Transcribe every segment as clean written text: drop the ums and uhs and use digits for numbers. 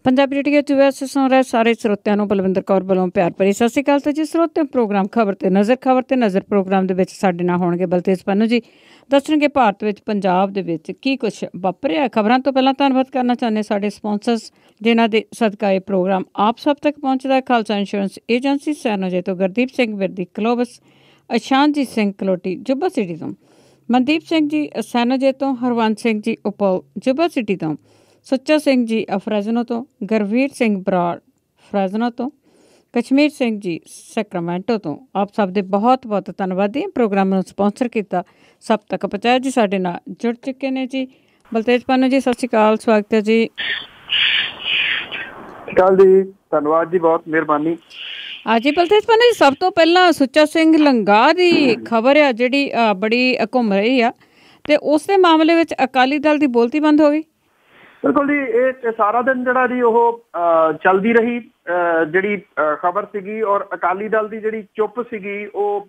Punjabi radio 'ਚ ਵੈਸੇ ਸੁਣ ਰਹੇ ਸਾਰੇ ਸਰੋਤਿਆਂ ਨੂੰ ਬਲਵਿੰਦਰ ਕੌਰ ਵੱਲੋਂ ਪਿਆਰ ਭਰੀ ਸਤਿ ਸ਼੍ਰੀ ਅਕਾਲ। ਤੇ ਜੀ ਸਰੋਤੇ ਪ੍ਰੋਗਰਾਮ ਖਬਰ ਤੇ ਨਜ਼ਰ ਪ੍ਰੋਗਰਾਮ ਦੇ ਵਿੱਚ ਸਾਡੇ ਨਾਲ ਹੋਣਗੇ ਬਲਤੇਜ ਪੰਨੂ ਜੀ, ਦੱਸਣਗੇ ਭਾਰਤ ਵਿੱਚ ਪੰਜਾਬ ਦੇ ਵਿੱਚ ਕੀ ਕੁਛ ਵਾਪਰਿਆ। ਖਬਰਾਂ ਤੋਂ ਪਹਿਲਾਂ ਧੰਨਵਾਦ ਕਰਨਾ ਚਾਹੁੰਦੇ ਸਾਡੇ ਸਪਾਂਸਰਸ ਜਿਨ੍ਹਾਂ ਦੇ ਸਦਕਾ ਇਹ ਪ੍ਰੋਗਰਾਮ ਆਪ ਸਭ ਤੱਕ ਪਹੁੰਚਦਾ। ਖਾਲਸਾ ਇੰਸ਼ੋਰੈਂਸ ਏਜੰਸੀ ਸੈਨੋਜੇ ਤੋਂ ਗੁਰਦੀਪ ਸਿੰਘ ਵਿਰਦੀ ਕਲੋਬਸ, ਇਸ਼ਾਨਜੀਤ ਸਿੰਘ ਕਲੋਟੀ ਜੁੱਬਾ ਸਿਟੀ ਤੋਂ, ਮਨਦੀਪ ਸਿੰਘ ਜੀ ਸੈਨੋਜੇ ਤੋਂ, ਹਰਵੰਤ ਸਿੰਘ ਜੀ ਉਪਲ ਜੁੱਬਾ ਸਿਟੀ ਤੋਂ, ਸੁੱਚਾ ਸਿੰਘ ਜੀ ਫਰੈਜ਼ਨੋ ਤੋਂ, ਗੁਰਵੀਰ ਸਿੰਘ ਬਰਾੜ ਫਰੈਜ਼ਨੋ ਤੋਂ, ਕਸ਼ਮੀਰ ਸਿੰਘ ਜੀ ਸੈਕਰਾਮੈਂਟੋ ਤੋਂ। ਆਪ ਸਭ ਦੇ ਬਹੁਤ ਬਹੁਤ ਧੰਨਵਾਦੀ। ਪ੍ਰੋਗਰਾਮ ਨੂੰ ਸਪੋਂਸਰ ਕੀਤਾ, ਸਭ ਤੱਕ ਪਹੁੰਚਾਇਆ ਜੀ। ਸਾਡੇ ਨਾਲ ਜੁੜ ਚੁੱਕੇ ਨੇ ਜੀ ਬਲਤੇਜ ਪੰਨੂ ਜੀ, ਸਤਿ ਸ਼੍ਰੀ ਅਕਾਲ, ਸਵਾਗਤ ਹੈ ਜੀ। ਜੀ ਧੰਨਵਾਦ ਜੀ, ਬਹੁਤ ਮਿਹਰਬਾਨੀ। ਹਾਂਜੀ ਬਲਤੇਜ ਪੰਨੂ ਜੀ, ਸਭ ਤੋਂ ਪਹਿਲਾਂ ਸੁੱਚਾ ਸਿੰਘ ਲੰਗਾਹ ਦੀ ਖਬਰ ਆ ਜਿਹੜੀ ਬੜੀ ਘੁੰਮ ਰਹੀ ਆ, ਤੇ ਉਸ ਦੇ ਮਾਮਲੇ ਵਿੱਚ ਅਕਾਲੀ ਦਲ ਦੀ ਬੋਲਤੀ ਬੰਦ ਹੋ ਗਈ। ਬਿਲਕੁਲ ਜੀ, ਇਹ ਸਾਰਾ ਦਿਨ ਜਿਹੜਾ ਜੀ ਉਹ ਚੱਲਦੀ ਰਹੀ ਜਿਹੜੀ ਖਬਰ ਸੀਗੀ, ਔਰ ਅਕਾਲੀ ਦਲ ਦੀ ਜਿਹੜੀ ਚੁੱਪ ਸੀਗੀ ਉਹ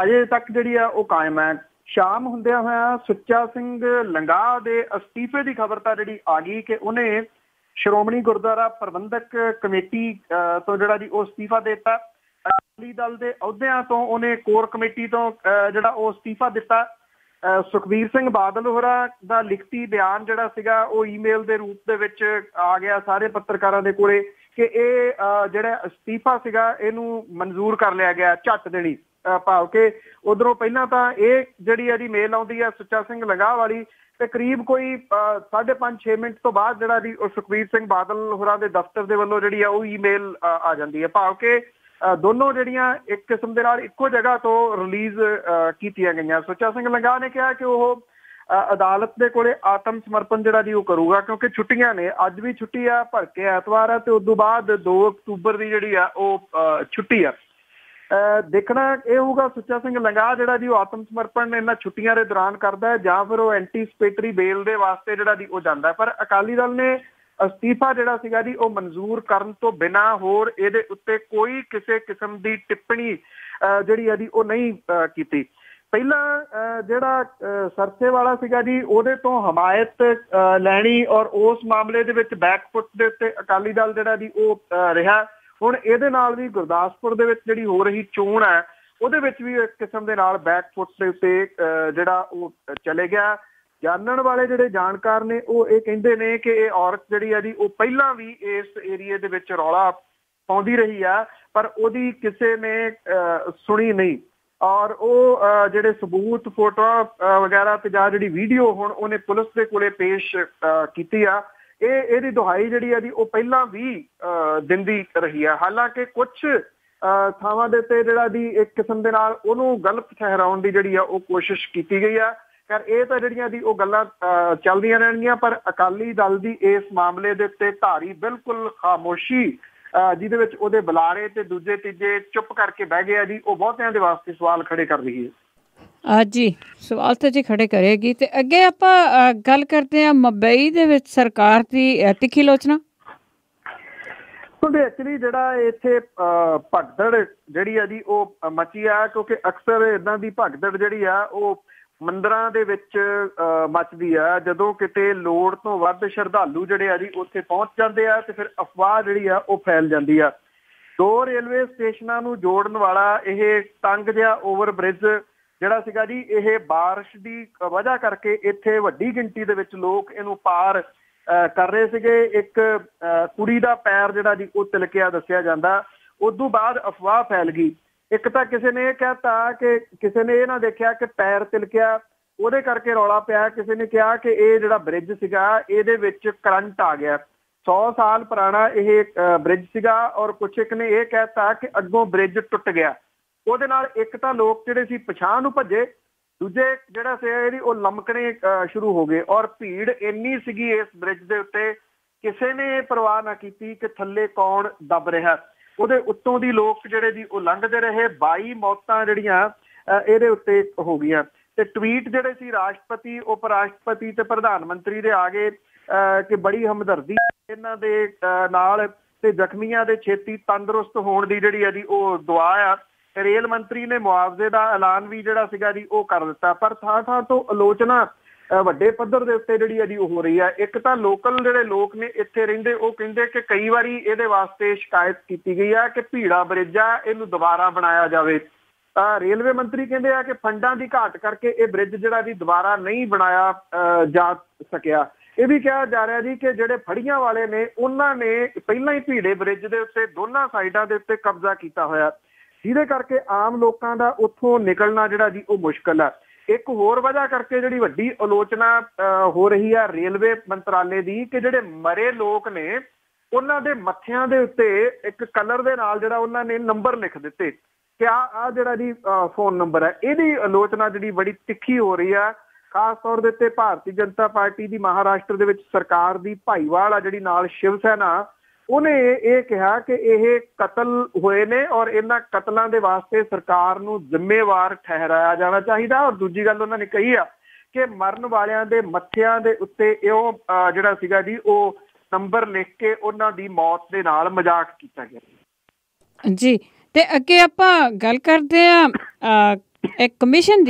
ਅਜੇ ਤੱਕ ਜਿਹੜੀ ਆ ਉਹ ਕਾਇਮ ਹੈ। ਸ਼ਾਮ ਹੁੰਦਿਆਂ ਹੋਇਆ ਸੁੱਚਾ ਸਿੰਘ ਲੰਗਾਹ ਦੇ ਅਸਤੀਫੇ ਦੀ ਖਬਰ ਤਾਂ ਜਿਹੜੀ ਆ ਗਈ ਕਿ ਉਹਨੇ ਸ਼੍ਰੋਮਣੀ ਗੁਰਦੁਆਰਾ ਪ੍ਰਬੰਧਕ ਕਮੇਟੀ ਤੋਂ ਜਿਹੜਾ ਜੀ ਉਹ ਅਸਤੀਫਾ ਦੇ ਦਿੱਤਾ। ਅਕਾਲੀ ਦਲ ਦੇ ਅਹੁਦਿਆਂ ਤੋਂ ਉਹਨੇ ਕੋਰ ਕਮੇਟੀ ਤੋਂ ਜਿਹੜਾ ਉਹ ਅਸਤੀਫਾ ਦਿੱਤਾ। ਸੁਖਬੀਰ ਸਿੰਘ ਬਾਦਲ ਹੋਰਾਂ ਦਾ ਲਿਖਤੀ ਬਿਆਨ ਜਿਹੜਾ ਸੀਗਾ ਉਹ ਈਮੇਲ ਦੇ ਰੂਪ ਦੇ ਵਿੱਚ ਆ ਗਿਆ ਸਾਰੇ ਪੱਤਰਕਾਰਾਂ ਦੇ ਕੋਲੇ ਕਿ ਇਹ ਜਿਹੜਾ ਅਸਤੀਫਾ ਸੀਗਾ ਇਹਨੂੰ ਮਨਜ਼ੂਰ ਕਰ ਲਿਆ ਗਿਆ ਝੱਟ ਦੇਣੀ, ਭਾਵ ਕਿ ਉਧਰੋਂ ਪਹਿਲਾਂ ਤਾਂ ਇਹ ਜਿਹੜੀ ਇਹਦੀ ਮੇਲ ਆਉਂਦੀ ਹੈ ਸੁੱਚਾ ਸਿੰਘ ਲੰਗਾਹ ਵਾਲੀ, ਤੇ ਕਰੀਬ ਕੋਈ 5.5-6 ਮਿੰਟ ਤੋਂ ਬਾਅਦ ਜਿਹੜਾ ਜੀ ਉਹ ਸੁਖਬੀਰ ਸਿੰਘ ਬਾਦਲ ਹੋਰਾਂ ਦੇ ਦਫ਼ਤਰ ਦੇ ਵੱਲੋਂ ਜਿਹੜੀ ਆ ਉਹ ਈਮੇਲ ਆ ਜਾਂਦੀ ਹੈ, ਭਾਵ ਕਿ ਦੋਨੋਂ ਜਿਹੜੀਆਂ ਇੱਕ ਕਿਸਮ ਦੇ ਨਾਲ ਇੱਕੋ ਜਗ੍ਹਾ ਤੋਂ ਰਿਲੀਜ਼ ਕੀਤੀਆਂ ਗਈਆਂ। ਸੁੱਚਾ ਸਿੰਘ ਲੰਗਾਹ ਨੇ ਕਿਹਾ ਕਿ ਉਹ ਅਦਾਲਤ ਦੇ ਕੋਲੇ ਆਤਮ ਸਮਰਪਣ ਜਿਹੜਾ ਜੀ ਉਹ ਕਰੂਗਾ, ਕਿਉਂਕਿ ਛੁੱਟੀਆਂ ਨੇ, ਅੱਜ ਵੀ ਛੁੱਟੀ ਆ, ਭਲਕੇ ਐਤਵਾਰ ਆ, ਤੇ ਉਸ ਤੋਂ ਬਾਅਦ 2 ਅਕਤੂਬਰ ਦੀ ਜਿਹੜੀ ਆ ਉਹ ਛੁੱਟੀ ਆ। ਦੇਖਣਾ ਇਹ ਹੋਊਗਾ ਸੁੱਚਾ ਸਿੰਘ ਲੰਗਾਹ ਜਿਹੜਾ ਜੀ ਉਹ ਆਤਮ ਸਮਰਪਣ ਇਹਨਾਂ ਛੁੱਟੀਆਂ ਦੇ ਦੌਰਾਨ ਕਰਦਾ ਹੈ ਜਾਂ ਫਿਰ ਉਹ ਐਂਟੀਸਪੇਟਰੀ ਬੇਲ ਦੇ ਵਾਸਤੇ ਜਿਹੜਾ ਜੀ ਉਹ ਜਾਂਦਾ। ਪਰ ਅਕਾਲੀ ਦਲ ਨੇ ਅਸਤੀਫਾ ਜਿਹੜਾ ਸੀਗਾ ਜੀ ਉਹ ਮਨਜ਼ੂਰ ਕਰਨ ਤੋਂ ਬਿਨਾਂ ਹੋਰ ਇਹਦੇ ਉੱਤੇ ਕੋਈ ਕਿਸੇ ਕਿਸਮ ਦੀ ਟਿੱਪਣੀ ਜਿਹੜੀ ਆ ਜੀ ਉਹ ਨਹੀਂ ਕੀਤੀ। ਪਹਿਲਾਂ ਜਿਹੜਾ ਸਰਸੇ ਵਾਲਾ ਸੀਗਾ ਜੀ ਉਹਦੇ ਤੋਂ ਹਮਾਇਤ ਲੈਣੀ ਔਰ ਉਸ ਮਾਮਲੇ ਦੇ ਵਿੱਚ ਬੈਕਫੁੱਟ ਦੇ ਉੱਤੇ ਅਕਾਲੀ ਦਲ ਜਿਹੜਾ ਜੀ ਉਹ ਰਿਹਾ। ਹੁਣ ਇਹਦੇ ਨਾਲ ਵੀ ਗੁਰਦਾਸਪੁਰ ਦੇ ਵਿੱਚ ਜਿਹੜੀ ਹੋ ਰਹੀ ਚੋਣ ਹੈ ਉਹਦੇ ਵਿੱਚ ਵੀ ਇੱਕ ਕਿਸਮ ਦੇ ਨਾਲ ਬੈਕਫੁੱਟ ਦੇ ਉੱਤੇ ਜਿਹੜਾ ਉਹ ਚਲੇ ਗਿਆ। ਜਾਣਨ ਵਾਲੇ ਜਿਹੜੇ ਜਾਣਕਾਰ ਨੇ ਉਹ ਇਹ ਕਹਿੰਦੇ ਨੇ ਕਿ ਇਹ ਔਰਤ ਜਿਹੜੀ ਆ ਜੀ ਉਹ ਪਹਿਲਾਂ ਵੀ ਇਸ ਏਰੀਏ ਦੇ ਵਿੱਚ ਰੌਲਾ ਪਾਉਂਦੀ ਰਹੀ ਆ, ਪਰ ਉਹਦੀ ਕਿਸੇ ਨੇ ਸੁਣੀ ਨਹੀਂ, ਔਰ ਉਹ ਜਿਹੜੇ ਸਬੂਤ ਫੋਟੋਆਂ ਵਗੈਰਾ ਤੇ ਜਾਂ ਜਿਹੜੀ ਵੀਡੀਓ ਹੁਣ ਉਹਨੇ ਪੁਲਿਸ ਦੇ ਕੋਲੇ ਪੇਸ਼ ਕੀਤੀ ਆ, ਇਹਦੀ ਦੁਹਾਈ ਜਿਹੜੀ ਆ ਜੀ ਉਹ ਪਹਿਲਾਂ ਵੀ ਦਿੰਦੀ ਰਹੀ ਆ। ਹਾਲਾਂਕਿ ਕੁਛ ਥਾਵਾਂ ਦੇ ਉੱਤੇ ਜਿਹੜਾ ਜੀ ਇੱਕ ਕਿਸਮ ਦੇ ਨਾਲ ਉਹਨੂੰ ਗਲਤ ਠਹਿਰਾਉਣ ਦੀ ਜਿਹੜੀ ਆ ਉਹ ਕੋਸ਼ਿਸ਼ ਕੀਤੀ ਗਈ ਆ। ਪਰ ਇਹ ਤਾਂ ਜਿਹੜੀਆਂ ਦੀ ਉਹ ਗੱਲਾਂ ਚੱਲਦੀਆਂ ਰਹਿਣਗੀਆਂ, ਪਰ ਅਕਾਲੀ ਦਲ ਦੀ ਇਸ ਮਾਮਲੇ ਦੇ ਉੱਤੇ ਧਾਰੀ ਬਿਲਕੁਲ ਖਾਮੋਸ਼ੀ ਜਿਹਦੇ ਵਿੱਚ ਉਹਦੇ ਬੁਲਾਰੇ ਤੇ ਦੂਜੇ ਤੀਜੇ ਚੁੱਪ ਕਰਕੇ ਬਹਿ ਗਏ ਆ ਜੀ, ਉਹ ਬਹੁਤਿਆਂ ਦੇ ਵਾਸਤੇ ਸਵਾਲ ਖੜੇ ਕਰ ਰਹੀ ਹੈ। ਜੀ ਸਵਾਲ ਤਾਂ ਜੀ ਖੜੇ ਕਰੇਗੀ। ਤੇ ਅੱਗੇ ਆਪਾਂ ਗੱਲ ਕਰਦੇ ਹਾਂ ਮੁੰਬਈ ਦੇ ਵਿੱਚ ਸਰਕਾਰ ਦੀ ਤਿੱਖੀ ਆਲੋਚਨਾ। ਐਕਚੁਅਲੀ ਜਿਹੜਾ ਇੱਥੇ ਭਗਦੜ ਜਿਹੜੀ ਆ ਜੀ ਉਹ ਮਚੀ ਆ, ਕਿਉਂਕਿ ਅਕਸਰ ਇੱਦਾਂ ਦੀ ਭਗਦੜ ਜਿਹੜੀ ਆ ਉਹ ਮੰਦਰਾਂ ਦੇ ਵਿੱਚ ਮੱਚਦੀ ਆ ਜਦੋਂ ਕਿਤੇ ਲੋੜ ਤੋਂ ਵੱਧ ਸ਼ਰਧਾਲੂ ਜਿਹੜੇ ਆ ਜੀ ਉੱਥੇ ਪਹੁੰਚ ਜਾਂਦੇ ਆ, ਤੇ ਫਿਰ ਅਫਵਾਹ ਜਿਹੜੀ ਆ ਉਹ ਫੈਲ ਜਾਂਦੀ ਆ। 2 ਰੇਲਵੇ ਸਟੇਸ਼ਨਾਂ ਨੂੰ ਜੋੜਨ ਵਾਲਾ ਇਹ ਤੰਗ ਜਿਹਾ ਓਵਰ ਬ੍ਰਿਜ ਜਿਹੜਾ ਸੀਗਾ ਜੀ, ਇਹ ਬਾਰਿਸ਼ ਦੀ ਵਜ੍ਹਾ ਕਰਕੇ ਇੱਥੇ ਵੱਡੀ ਗਿਣਤੀ ਦੇ ਵਿੱਚ ਲੋਕ ਇਹਨੂੰ ਪਾਰ ਕਰ ਰਹੇ ਸੀਗੇ। ਇੱਕ ਕੁੜੀ ਦਾ ਪੈਰ ਜਿਹੜਾ ਜੀ ਉਹ ਤਿਲਕਿਆ ਦੱਸਿਆ ਜਾਂਦਾ। ਉਦੋਂ ਬਾਅਦ ਅਫਵਾਹ ਫੈਲ ਗਈ। ਇੱਕ ਤਾਂ ਕਿਸੇ ਨੇ ਇਹ ਕਹਿਤਾ ਕਿ ਕਿਸੇ ਨੇ ਇਹ ਨਾ ਦੇਖਿਆ ਕਿ ਪੈਰ ਤਿਲਕਿਆ ਉਹਦੇ ਕਰਕੇ ਰੌਲਾ ਪਿਆ। ਕਿਸੇ ਨੇ ਕਿਹਾ ਕਿ ਇਹ ਜਿਹੜਾ ਬ੍ਰਿਜ ਸੀਗਾ ਇਹਦੇ ਵਿੱਚ ਕਰੰਟ ਆ ਗਿਆ। 100 ਸਾਲ ਪੁਰਾਣਾ ਇਹ ਬ੍ਰਿਜ ਸੀਗਾ, ਔਰ ਕੁਛ ਇੱਕ ਨੇ ਇਹ ਕਹਿਤਾ ਕਿ ਅੱਗੋਂ ਬ੍ਰਿਜ ਟੁੱਟ ਗਿਆ। ਉਹਦੇ ਨਾਲ ਇੱਕ ਤਾਂ ਲੋਕ ਜਿਹੜੇ ਸੀ ਪਛਾਣ ਨੂੰ ਭੱਜੇ, ਦੂਜੇ ਜਿਹੜਾ ਸੀ ਉਹ ਲਮਕਣੇ ਸ਼ੁਰੂ ਹੋ ਗਏ, ਔਰ ਭੀੜ ਇੰਨੀ ਸੀਗੀ ਇਸ ਬ੍ਰਿਜ ਦੇ ਉੱਤੇ ਕਿਸੇ ਨੇ ਪਰਵਾਹ ਨਾ ਕੀਤੀ ਕਿ ਥੱਲੇ ਕੌਣ ਦੱਬ ਰਿਹਾ। ਉਹਦੇ ਉੱਤੋਂ ਦੀ ਲੋਕ ਜਿਹੜੇ ਜੀ ਉਹ ਲੰਘਦੇ ਰਹੇ। 22 ਮੌਤਾਂ ਜਿਹੜੀਆਂ ਇਹਦੇ ਉੱਤੇ ਹੋ ਗਈਆਂ। ਤੇ ਟਵੀਟ ਜਿਹੜੇ ਸੀ ਰਾਸ਼ਟਰਪਤੀ, ਉਪ ਰਾਸ਼ਟਰਪਤੀ ਤੇ ਪ੍ਰਧਾਨ ਮੰਤਰੀ ਦੇ ਆ ਗਏ ਕਿ ਬੜੀ ਹਮਦਰਦੀ ਇਹਨਾਂ ਦੇ ਨਾਲ, ਤੇ ਜ਼ਖਮੀਆਂ ਦੇ ਛੇਤੀ ਤੰਦਰੁਸਤ ਹੋਣ ਦੀ ਜਿਹੜੀ ਆ ਜੀ ਉਹ ਦੁਆ ਆ। ਰੇਲ ਮੰਤਰੀ ਨੇ ਮੁਆਵਜ਼ੇ ਦਾ ਐਲਾਨ ਵੀ ਜਿਹੜਾ ਸੀਗਾ ਜੀ ਉਹ ਕਰ ਦਿੱਤਾ। ਪਰ ਥਾਂ ਥਾਂ ਤੋਂ ਆਲੋਚਨਾ ਵੱਡੇ ਪੱਧਰ ਦੇ ਉੱਤੇ ਜਿਹੜੀ ਹੈ ਜੀ ਉਹ ਹੋ ਰਹੀ ਹੈ। ਇੱਕ ਤਾਂ ਲੋਕਲ ਜਿਹੜੇ ਲੋਕ ਨੇ ਇੱਥੇ ਰਹਿੰਦੇ, ਉਹ ਕਹਿੰਦੇ ਕਿ ਕਈ ਵਾਰੀ ਇਹਦੇ ਵਾਸਤੇ ਸ਼ਿਕਾਇਤ ਕੀਤੀ ਗਈ ਹੈ ਕਿ ਭੀੜਾ ਬ੍ਰਿਜ ਆ, ਇਹਨੂੰ ਦੁਬਾਰਾ ਬਣਾਇਆ ਜਾਵੇ। ਰੇਲਵੇ ਮੰਤਰੀ ਕਹਿੰਦੇ ਆ ਕਿ ਫੰਡਾਂ ਦੀ ਘਾਟ ਕਰਕੇ ਇਹ ਬ੍ਰਿਜ ਜਿਹੜਾ ਜੀ ਦੁਬਾਰਾ ਨਹੀਂ ਬਣਾਇਆ ਜਾ ਸਕਿਆ। ਇਹ ਵੀ ਕਿਹਾ ਜਾ ਰਿਹਾ ਜੀ ਕਿ ਜਿਹੜੇ ਫੜੀਆਂ ਵਾਲੇ ਨੇ ਉਹਨਾਂ ਨੇ ਪਹਿਲਾਂ ਹੀ ਭੀੜੇ ਬ੍ਰਿਜ ਦੇ ਉੱਤੇ ਦੋਨਾਂ ਸਾਈਡਾਂ ਦੇ ਉੱਤੇ ਕਬਜ਼ਾ ਕੀਤਾ ਹੋਇਆ, ਜਿਹਦੇ ਕਰਕੇ ਆਮ ਲੋਕਾਂ ਦਾ ਉੱਥੋਂ ਨਿਕਲਣਾ ਜਿਹੜਾ ਜੀ ਉਹ ਮੁਸ਼ਕਲ ਹੈ। ਇੱਕ ਹੋਰ ਵਜ੍ਹਾ ਕਰਕੇ ਜਿਹੜੀ ਵੱਡੀ ਆਲੋਚਨਾ ਹੋ ਰਹੀ ਹੈ ਰੇਲਵੇ ਮੰਤਰਾਲੇ ਦੀ, ਕਿ ਜਿਹੜੇ ਮਰੇ ਲੋਕ ਨੇ ਉਹਨਾਂ ਦੇ ਮੱਥਿਆਂ ਦੇ ਉੱਤੇ ਇੱਕ ਕਲਰ ਦੇ ਨਾਲ ਜਿਹੜਾ ਉਹਨਾਂ ਨੇ ਨੰਬਰ ਲਿਖ ਦਿੱਤੇ ਕਿ ਆਹ ਜਿਹੜਾ ਜੀ ਫੋਨ ਨੰਬਰ ਹੈ। ਇਹਦੀ ਆਲੋਚਨਾ ਜਿਹੜੀ ਬੜੀ ਤਿੱਖੀ ਹੋ ਰਹੀ ਹੈ। ਖਾਸ ਤੌਰ ਦੇ ਉੱਤੇ ਭਾਰਤੀ ਜਨਤਾ ਪਾਰਟੀ ਦੀ ਮਹਾਰਾਸ਼ਟਰ ਦੇ ਵਿੱਚ ਸਰਕਾਰ ਦੀ ਭਾਈਵਾਲ ਆ ਜਿਹੜੀ ਨਾਲ ਸ਼ਿਵ ਸੈਨਾ, ਉਹਨੇ ਇਹ ਕਿਹਾ ਕਿ ਇਹ ਕਤਲ ਹੋਏ ਨੇ ਔਰ ਇਹਨਾਂ ਕਤਲਾਂ ਦੇ ਵਾਸਤੇ ਸਰਕਾਰ ਨੂੰ ਜ਼ਿੰਮੇਵਾਰ ਠਹਿਰਾਇਆ ਜਾਣਾ ਚਾਹੀਦਾ। ਔਰ ਦੂਜੀ ਗੱਲ ਉਹਨਾਂ ਨੇ ਕਹੀ ਆ ਕਿ ਮਰਨ ਵਾਲਿਆਂ ਦੇ ਮੱਥਿਆਂ ਦੇ ਉੱਤੇ ਇਹ ਜਿਹੜਾ ਸੀਗਾ ਜੀ ਉਹ ਨੰਬਰ ਲਿਖ ਕੇ ਉਹਨਾਂ ਦੀ ਮੌਤ ਦੇ ਨਾਲ ਮਜ਼ਾਕ ਕੀਤਾ ਗਿਆ ਜੀ। ਤੇ ਅੱਗੇ ਆਪਾਂ ਗੱਲ ਕਰਦੇ ਆ ਇੱਕ ਕਮਿਸ਼ਨ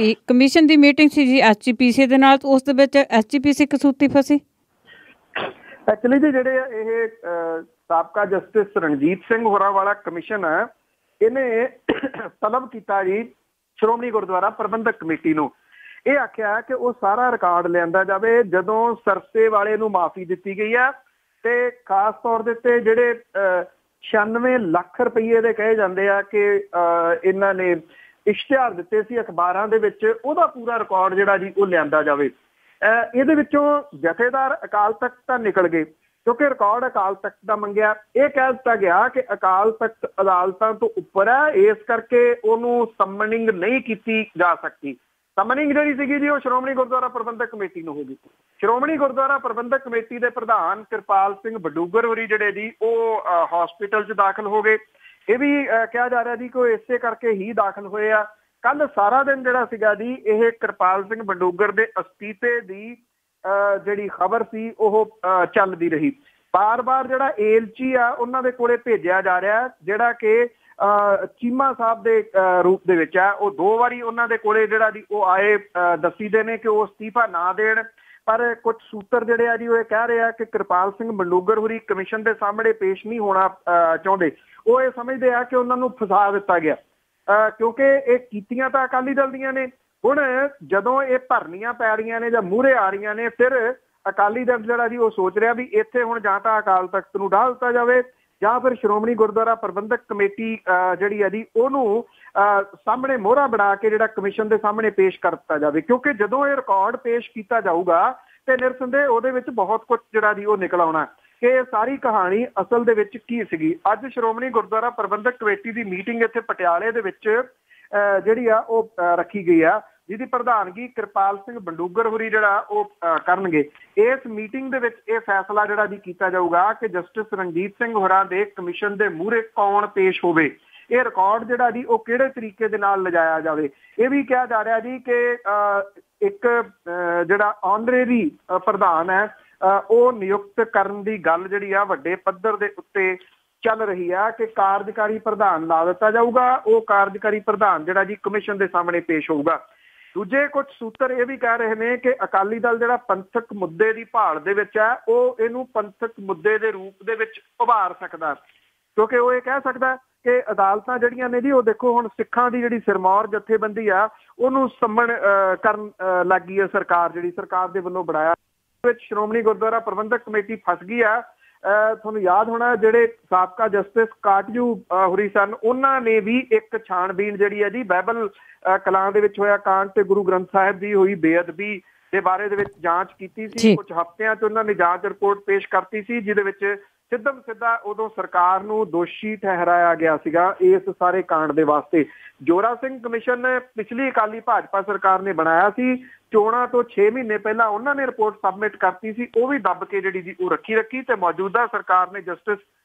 ਦੀ ਮੀਟਿੰਗ ਸੀ ਜੀ SGPC ਦੇ ਨਾਲ, ਉਸ ਦੇ ਵਿੱਚ SGPC ਕਸੂਤੀ ਫਸੀ। ਐਕਚੁਅਲੀ ਜੀ ਜਿਹੜੇ ਇਹ ਸਾਬਕਾ ਜਸਟਿਸ ਰਣਜੀਤ ਸਿੰਘ ਹੋਰਾਂ ਵਾਲਾ ਕਮਿਸ਼ਨ ਹੈ, ਇਹਨੇ ਤਲਬ ਕੀਤਾ ਜੀ ਸ਼੍ਰੋਮਣੀ ਗੁਰਦੁਆਰਾ ਪ੍ਰਬੰਧਕ ਕਮੇਟੀ ਨੂੰ। ਇਹ ਆਖਿਆ ਕਿ ਉਹ ਸਾਰਾ ਰਿਕਾਰਡ ਲਿਆਂਦਾ ਜਾਵੇ ਜਦੋਂ ਸਰਸੇ ਵਾਲੇ ਨੂੰ ਮਾਫੀ ਦਿੱਤੀ ਗਈ ਹੈ, ਤੇ ਖਾਸ ਤੌਰ ਦੇ ਉੱਤੇ ਜਿਹੜੇ 96 ਲੱਖ ਰੁਪਈਏ ਦੇ ਕਹੇ ਜਾਂਦੇ ਆ ਕਿ ਇਹਨਾਂ ਨੇ ਇਸ਼ਤਿਹਾਰ ਦਿੱਤੇ ਸੀ ਅਖਬਾਰਾਂ ਦੇ ਵਿੱਚ, ਉਹਦਾ ਪੂਰਾ ਰਿਕਾਰਡ ਜਿਹੜਾ ਜੀ ਉਹ ਲਿਆਂਦਾ ਜਾਵੇ। ਇਹਦੇ ਵਿੱਚੋਂ ਜਥੇਦਾਰ ਅਕਾਲ ਤਖਤ ਤਾਂ ਨਿਕਲ ਗਏ ਕਿਉਂਕਿ ਰਿਕਾਰਡ ਅਕਾਲ ਤਖਤ ਦਾ ਮੰਗਿਆ। ਇਹ ਕਹਿ ਦਿੱਤਾ ਗਿਆ ਕਿ ਅਕਾਲ ਤਖਤ ਅਦਾਲਤਾਂ ਤੋਂ ਉੱਪਰ ਹੈ, ਇਸ ਕਰਕੇ ਉਹਨੂੰ ਸਮਨਿੰਗ ਨਹੀਂ ਕੀਤੀ ਜਾ ਸਕਦੀ। ਸਮਨਿੰਗ ਜਿਹੜੀ ਸੀਗੀ ਜੀ ਉਹ ਸ਼੍ਰੋਮਣੀ ਗੁਰਦੁਆਰਾ ਪ੍ਰਬੰਧਕ ਕਮੇਟੀ ਨੂੰ ਹੋ ਗਈ। ਸ਼੍ਰੋਮਣੀ ਗੁਰਦੁਆਰਾ ਪ੍ਰਬੰਧਕ ਕਮੇਟੀ ਦੇ ਪ੍ਰਧਾਨ ਕਿਰਪਾਲ ਸਿੰਘ ਬਡੂਗਰ ਹੋਰੀ ਜਿਹੜੇ ਜੀ ਉਹ ਹਸਪੀਟਲ 'ਚ ਦਾਖਲ ਹੋ ਗਏ। ਇਹ ਵੀ ਕਿਹਾ ਜਾ ਰਿਹਾ ਜੀ ਕਿ ਉਹ ਇਸੇ ਕਰਕੇ ਹੀ ਦਾਖਲ ਹੋਏ ਆ। ਕੱਲ ਸਾਰਾ ਦਿਨ ਜਿਹੜਾ ਸੀਗਾ ਜੀ ਇਹ ਕਿਰਪਾਲ ਸਿੰਘ ਬਡੂਗਰ ਦੇ ਅਸਤੀਫੇ ਦੀ ਜਿਹੜੀ ਖਬਰ ਸੀ ਉਹ ਚੱਲਦੀ ਰਹੀ। ਬਾਰ-ਬਾਰ ਜਿਹੜਾ ਏਲਚੀ ਆ ਉਹਨਾਂ ਦੇ ਕੋਲੇ ਭੇਜਿਆ ਜਾ ਰਿਹਾ, ਜਿਹੜਾ ਕਿ ਚੀਮਾ ਸਾਹਿਬ ਦੇ ਰੂਪ ਦੇ ਵਿੱਚ ਆ। ਉਹ 2 ਵਾਰੀ ਉਹਨਾਂ ਦੇ ਕੋਲੇ ਜਿਹੜਾ ਜੀ ਉਹ ਆਏ, ਦੱਸੀਦੇ ਨੇ ਕਿ ਉਹ ਅਸਤੀਫਾ ਨਾ ਦੇਣ। ਪਰ ਕੁਝ ਸੂਤਰ ਜਿਹੜੇ ਆ ਜੀ ਉਹ ਇਹ ਕਹਿ ਰਹੇ ਆ ਕਿ ਕਿਰਪਾਲ ਸਿੰਘ ਬਡੂਗਰ ਹੋਰੀ ਕਮਿਸ਼ਨ ਦੇ ਸਾਹਮਣੇ ਪੇਸ਼ ਨਹੀਂ ਹੋਣਾ ਚਾਹੁੰਦੇ। ਉਹ ਇਹ ਸਮਝਦੇ ਆ ਕਿ ਉਹਨਾਂ ਨੂੰ ਫਸਾ ਦਿੱਤਾ ਗਿਆ ਕਿਉਂਕਿ ਇਹ ਕੀਤੀਆਂ ਤਾਂ ਅਕਾਲੀ ਦਲ ਦੀਆਂ ਨੇ। ਹੁਣ ਜਦੋਂ ਇਹ ਭਰਨੀਆਂ ਪੈ ਰਹੀਆਂ ਨੇ ਜਾਂ ਮੂਹਰੇ ਆ ਰਹੀਆਂ ਨੇ, ਫਿਰ ਅਕਾਲੀ ਦਲ ਜਿਹੜਾ ਜੀ ਉਹ ਸੋਚ ਰਿਹਾ ਵੀ ਇੱਥੇ ਹੁਣ ਜਾਂ ਤਾਂ ਅਕਾਲ ਤਖਤ ਨੂੰ ਢਾਹ ਦਿੱਤਾ ਜਾਵੇ ਜਾਂ ਫਿਰ ਸ਼੍ਰੋਮਣੀ ਗੁਰਦੁਆਰਾ ਪ੍ਰਬੰਧਕ ਕਮੇਟੀ ਜਿਹੜੀ ਹੈ ਜੀ ਉਹਨੂੰ ਸਾਹਮਣੇ ਮੋਹਰਾ ਬਣਾ ਕੇ ਜਿਹੜਾ ਕਮਿਸ਼ਨ ਦੇ ਸਾਹਮਣੇ ਪੇਸ਼ ਕਰ ਦਿੱਤਾ ਜਾਵੇ। ਕਿਉਂਕਿ ਜਦੋਂ ਇਹ ਰਿਕਾਰਡ ਪੇਸ਼ ਕੀਤਾ ਜਾਊਗਾ ਤੇ ਨਿਰਸੰਦੇਹ ਉਹਦੇ ਵਿੱਚ ਬਹੁਤ ਕੁਝ ਜਿਹੜਾ ਜੀ ਉਹ ਨਿਕਲ ਆਉਣਾ ਕਿ ਇਹ ਸਾਰੀ ਕਹਾਣੀ ਅਸਲ ਦੇ ਵਿੱਚ ਕੀ ਸੀਗੀ। ਅੱਜ ਸ਼੍ਰੋਮਣੀ ਗੁਰਦੁਆਰਾ ਪ੍ਰਬੰਧਕ ਕਮੇਟੀ ਦੀ ਮੀਟਿੰਗ ਇੱਥੇ ਪਟਿਆਲੇ ਦੇ ਵਿੱਚ ਜਿਹੜੀ ਆ ਉਹ ਰੱਖੀ ਗਈ ਆ, ਜਿਹਦੀ ਪ੍ਰਧਾਨਗੀ ਕਿਰਪਾਲ ਸਿੰਘ ਬਡੂਗਰ ਹੋਰੀ ਜਿਹੜਾ ਉਹ ਕਰਨਗੇ। ਇਸ ਮੀਟਿੰਗ ਦੇ ਵਿੱਚ ਇਹ ਫੈਸਲਾ ਜਿਹੜਾ ਜੀ ਕੀਤਾ ਜਾਊਗਾ ਕਿ ਜਸਟਿਸ ਰਣਜੀਤ ਸਿੰਘ ਹੋਰਾਂ ਦੇ ਕਮਿਸ਼ਨ ਦੇ ਮੂਹਰੇ ਕੌਣ ਪੇਸ਼ ਹੋਵੇ, ਇਹ ਰਿਕਾਰਡ ਜਿਹੜਾ ਜੀ ਉਹ ਕਿਹੜੇ ਤਰੀਕੇ ਦੇ ਨਾਲ ਲਿਜਾਇਆ ਜਾਵੇ। ਇਹ ਵੀ ਕਿਹਾ ਜਾ ਰਿਹਾ ਜੀ ਕਿ ਇੱਕ ਜਿਹੜਾ ਆਨਰੇਰੀ ਪ੍ਰਧਾਨ ਹੈ ਉਹ ਨਿਯੁਕਤ ਕਰਨ ਦੀ ਗੱਲ ਜਿਹੜੀ ਆ ਵੱਡੇ ਪੱਧਰ ਦੇ ਉੱਤੇ ਚੱਲ ਰਹੀ ਆ ਕਿ ਕਾਰਜਕਾਰੀ ਪ੍ਰਧਾਨ ਲਾ ਦਿੱਤਾ ਜਾਊਗਾ। ਉਹ ਕਾਰਜਕਾਰੀ ਪ੍ਰਧਾਨ ਜਿਹੜਾ ਜੀ ਕਮਿਸ਼ਨ ਦੇ ਸਾਹਮਣੇ ਪੇਸ਼ ਹੋਊਗਾ। ਦੂਜੇ ਕੁਝ ਸੂਤਰ ਇਹ ਵੀ ਕਹਿ ਰਹੇ ਨੇ ਕਿ ਅਕਾਲੀ ਦਲ ਜਿਹੜਾ ਪੰਥਕ ਮੁੱਦੇ ਦੀ ਭਾਲ ਦੇ ਵਿੱਚ ਹੈ, ਉਹ ਇਹਨੂੰ ਪੰਥਕ ਮੁੱਦੇ ਦੇ ਰੂਪ ਦੇ ਵਿੱਚ ਉਭਾਰ ਸਕਦਾ, ਕਿਉਂਕਿ ਉਹ ਇਹ ਕਹਿ ਸਕਦਾ ਕਿ ਅਦਾਲਤਾਂ ਜਿਹੜੀਆਂ ਨੇ ਜੀ ਉਹ ਦੇਖੋ ਹੁਣ ਸਿੱਖਾਂ ਦੀ ਜਿਹੜੀ ਸਿਰਮੌਰ ਜਥੇਬੰਦੀ ਆ ਉਹਨੂੰ ਸੰਮਣ ਕਰਨ ਲੱਗੀ ਹੈ ਸਰਕਾਰ, ਜਿਹੜੀ ਸਰਕਾਰ ਦੇ ਵੱਲੋਂ ਬਣਾਇਆ ਵਿੱਚ ਸ਼੍ਰੋਮਣੀ ਗੁਰਦੁਆਰਾ ਪ੍ਰਬੰਧਕ ਕਮੇਟੀ ਫਸ ਗਈ ਆ। ਤੁਹਾਨੂੰ ਯਾਦ ਹੋਣਾ ਜਿਹੜੇ ਸਾਬਕਾ ਜਸਟਿਸ ਕਾਟਜੂ ਹੋਰੀ ਸਨ, ਉਹਨਾਂ ਨੇ ਵੀ ਇੱਕ ਛਾਣਬੀਣ ਜਿਹੜੀ ਹੈ ਜੀ ਬਾਈਬਲ ਕਲਾਂ ਦੇ ਵਿੱਚ ਹੋਇਆ ਕਾਂਡ ਤੇ ਗੁਰੂ ਗ੍ਰੰਥ ਸਾਹਿਬ ਦੀ ਹੋਈ ਬੇਅਦਬੀ ਦੇ ਬਾਰੇ ਦੇ ਵਿੱਚ ਜਾਂਚ ਕੀਤੀ ਸੀ। ਕੁਝ ਹਫ਼ਤਿਆਂ 'ਚ ਉਹਨਾਂ ਨੇ ਜਾਂਚ ਰਿਪੋਰਟ ਪੇਸ਼ ਕਰਤੀ ਸੀ, ਜਿਹਦੇ ਵਿੱਚ ਸਿੱਧਾ ਉਦੋਂ ਸਰਕਾਰ ਨੂੰ ਦੋਸ਼ੀ ਠਹਿਰਾਇਆ ਗਿਆ ਸੀਗਾ ਇਸ ਸਾਰੇ ਕਾਂਡ ਦੇ ਵਾਸਤੇ। ਜੋਰਾ ਸਿੰਘ ਕਮਿਸ਼ਨ ਪਿਛਲੀ ਅਕਾਲੀ ਭਾਜਪਾ ਸਰਕਾਰ ਨੇ ਬਣਾਇਆ ਸੀ, ਚੋਣਾਂ ਤੋਂ 6 ਮਹੀਨੇ ਪਹਿਲਾਂ ਉਹਨਾਂ ਨੇ ਰਿਪੋਰਟ ਸਬਮਿਟ ਕਰਤੀ ਸੀ, ਉਹ ਵੀ ਦੱਬ ਕੇ ਜਿਹੜੀ ਜੀ ਉਹ ਰੱਖੀ ਤੇ ਮੌਜੂਦਾ ਸਰਕਾਰ ਨੇ ਜਸਟਿਸ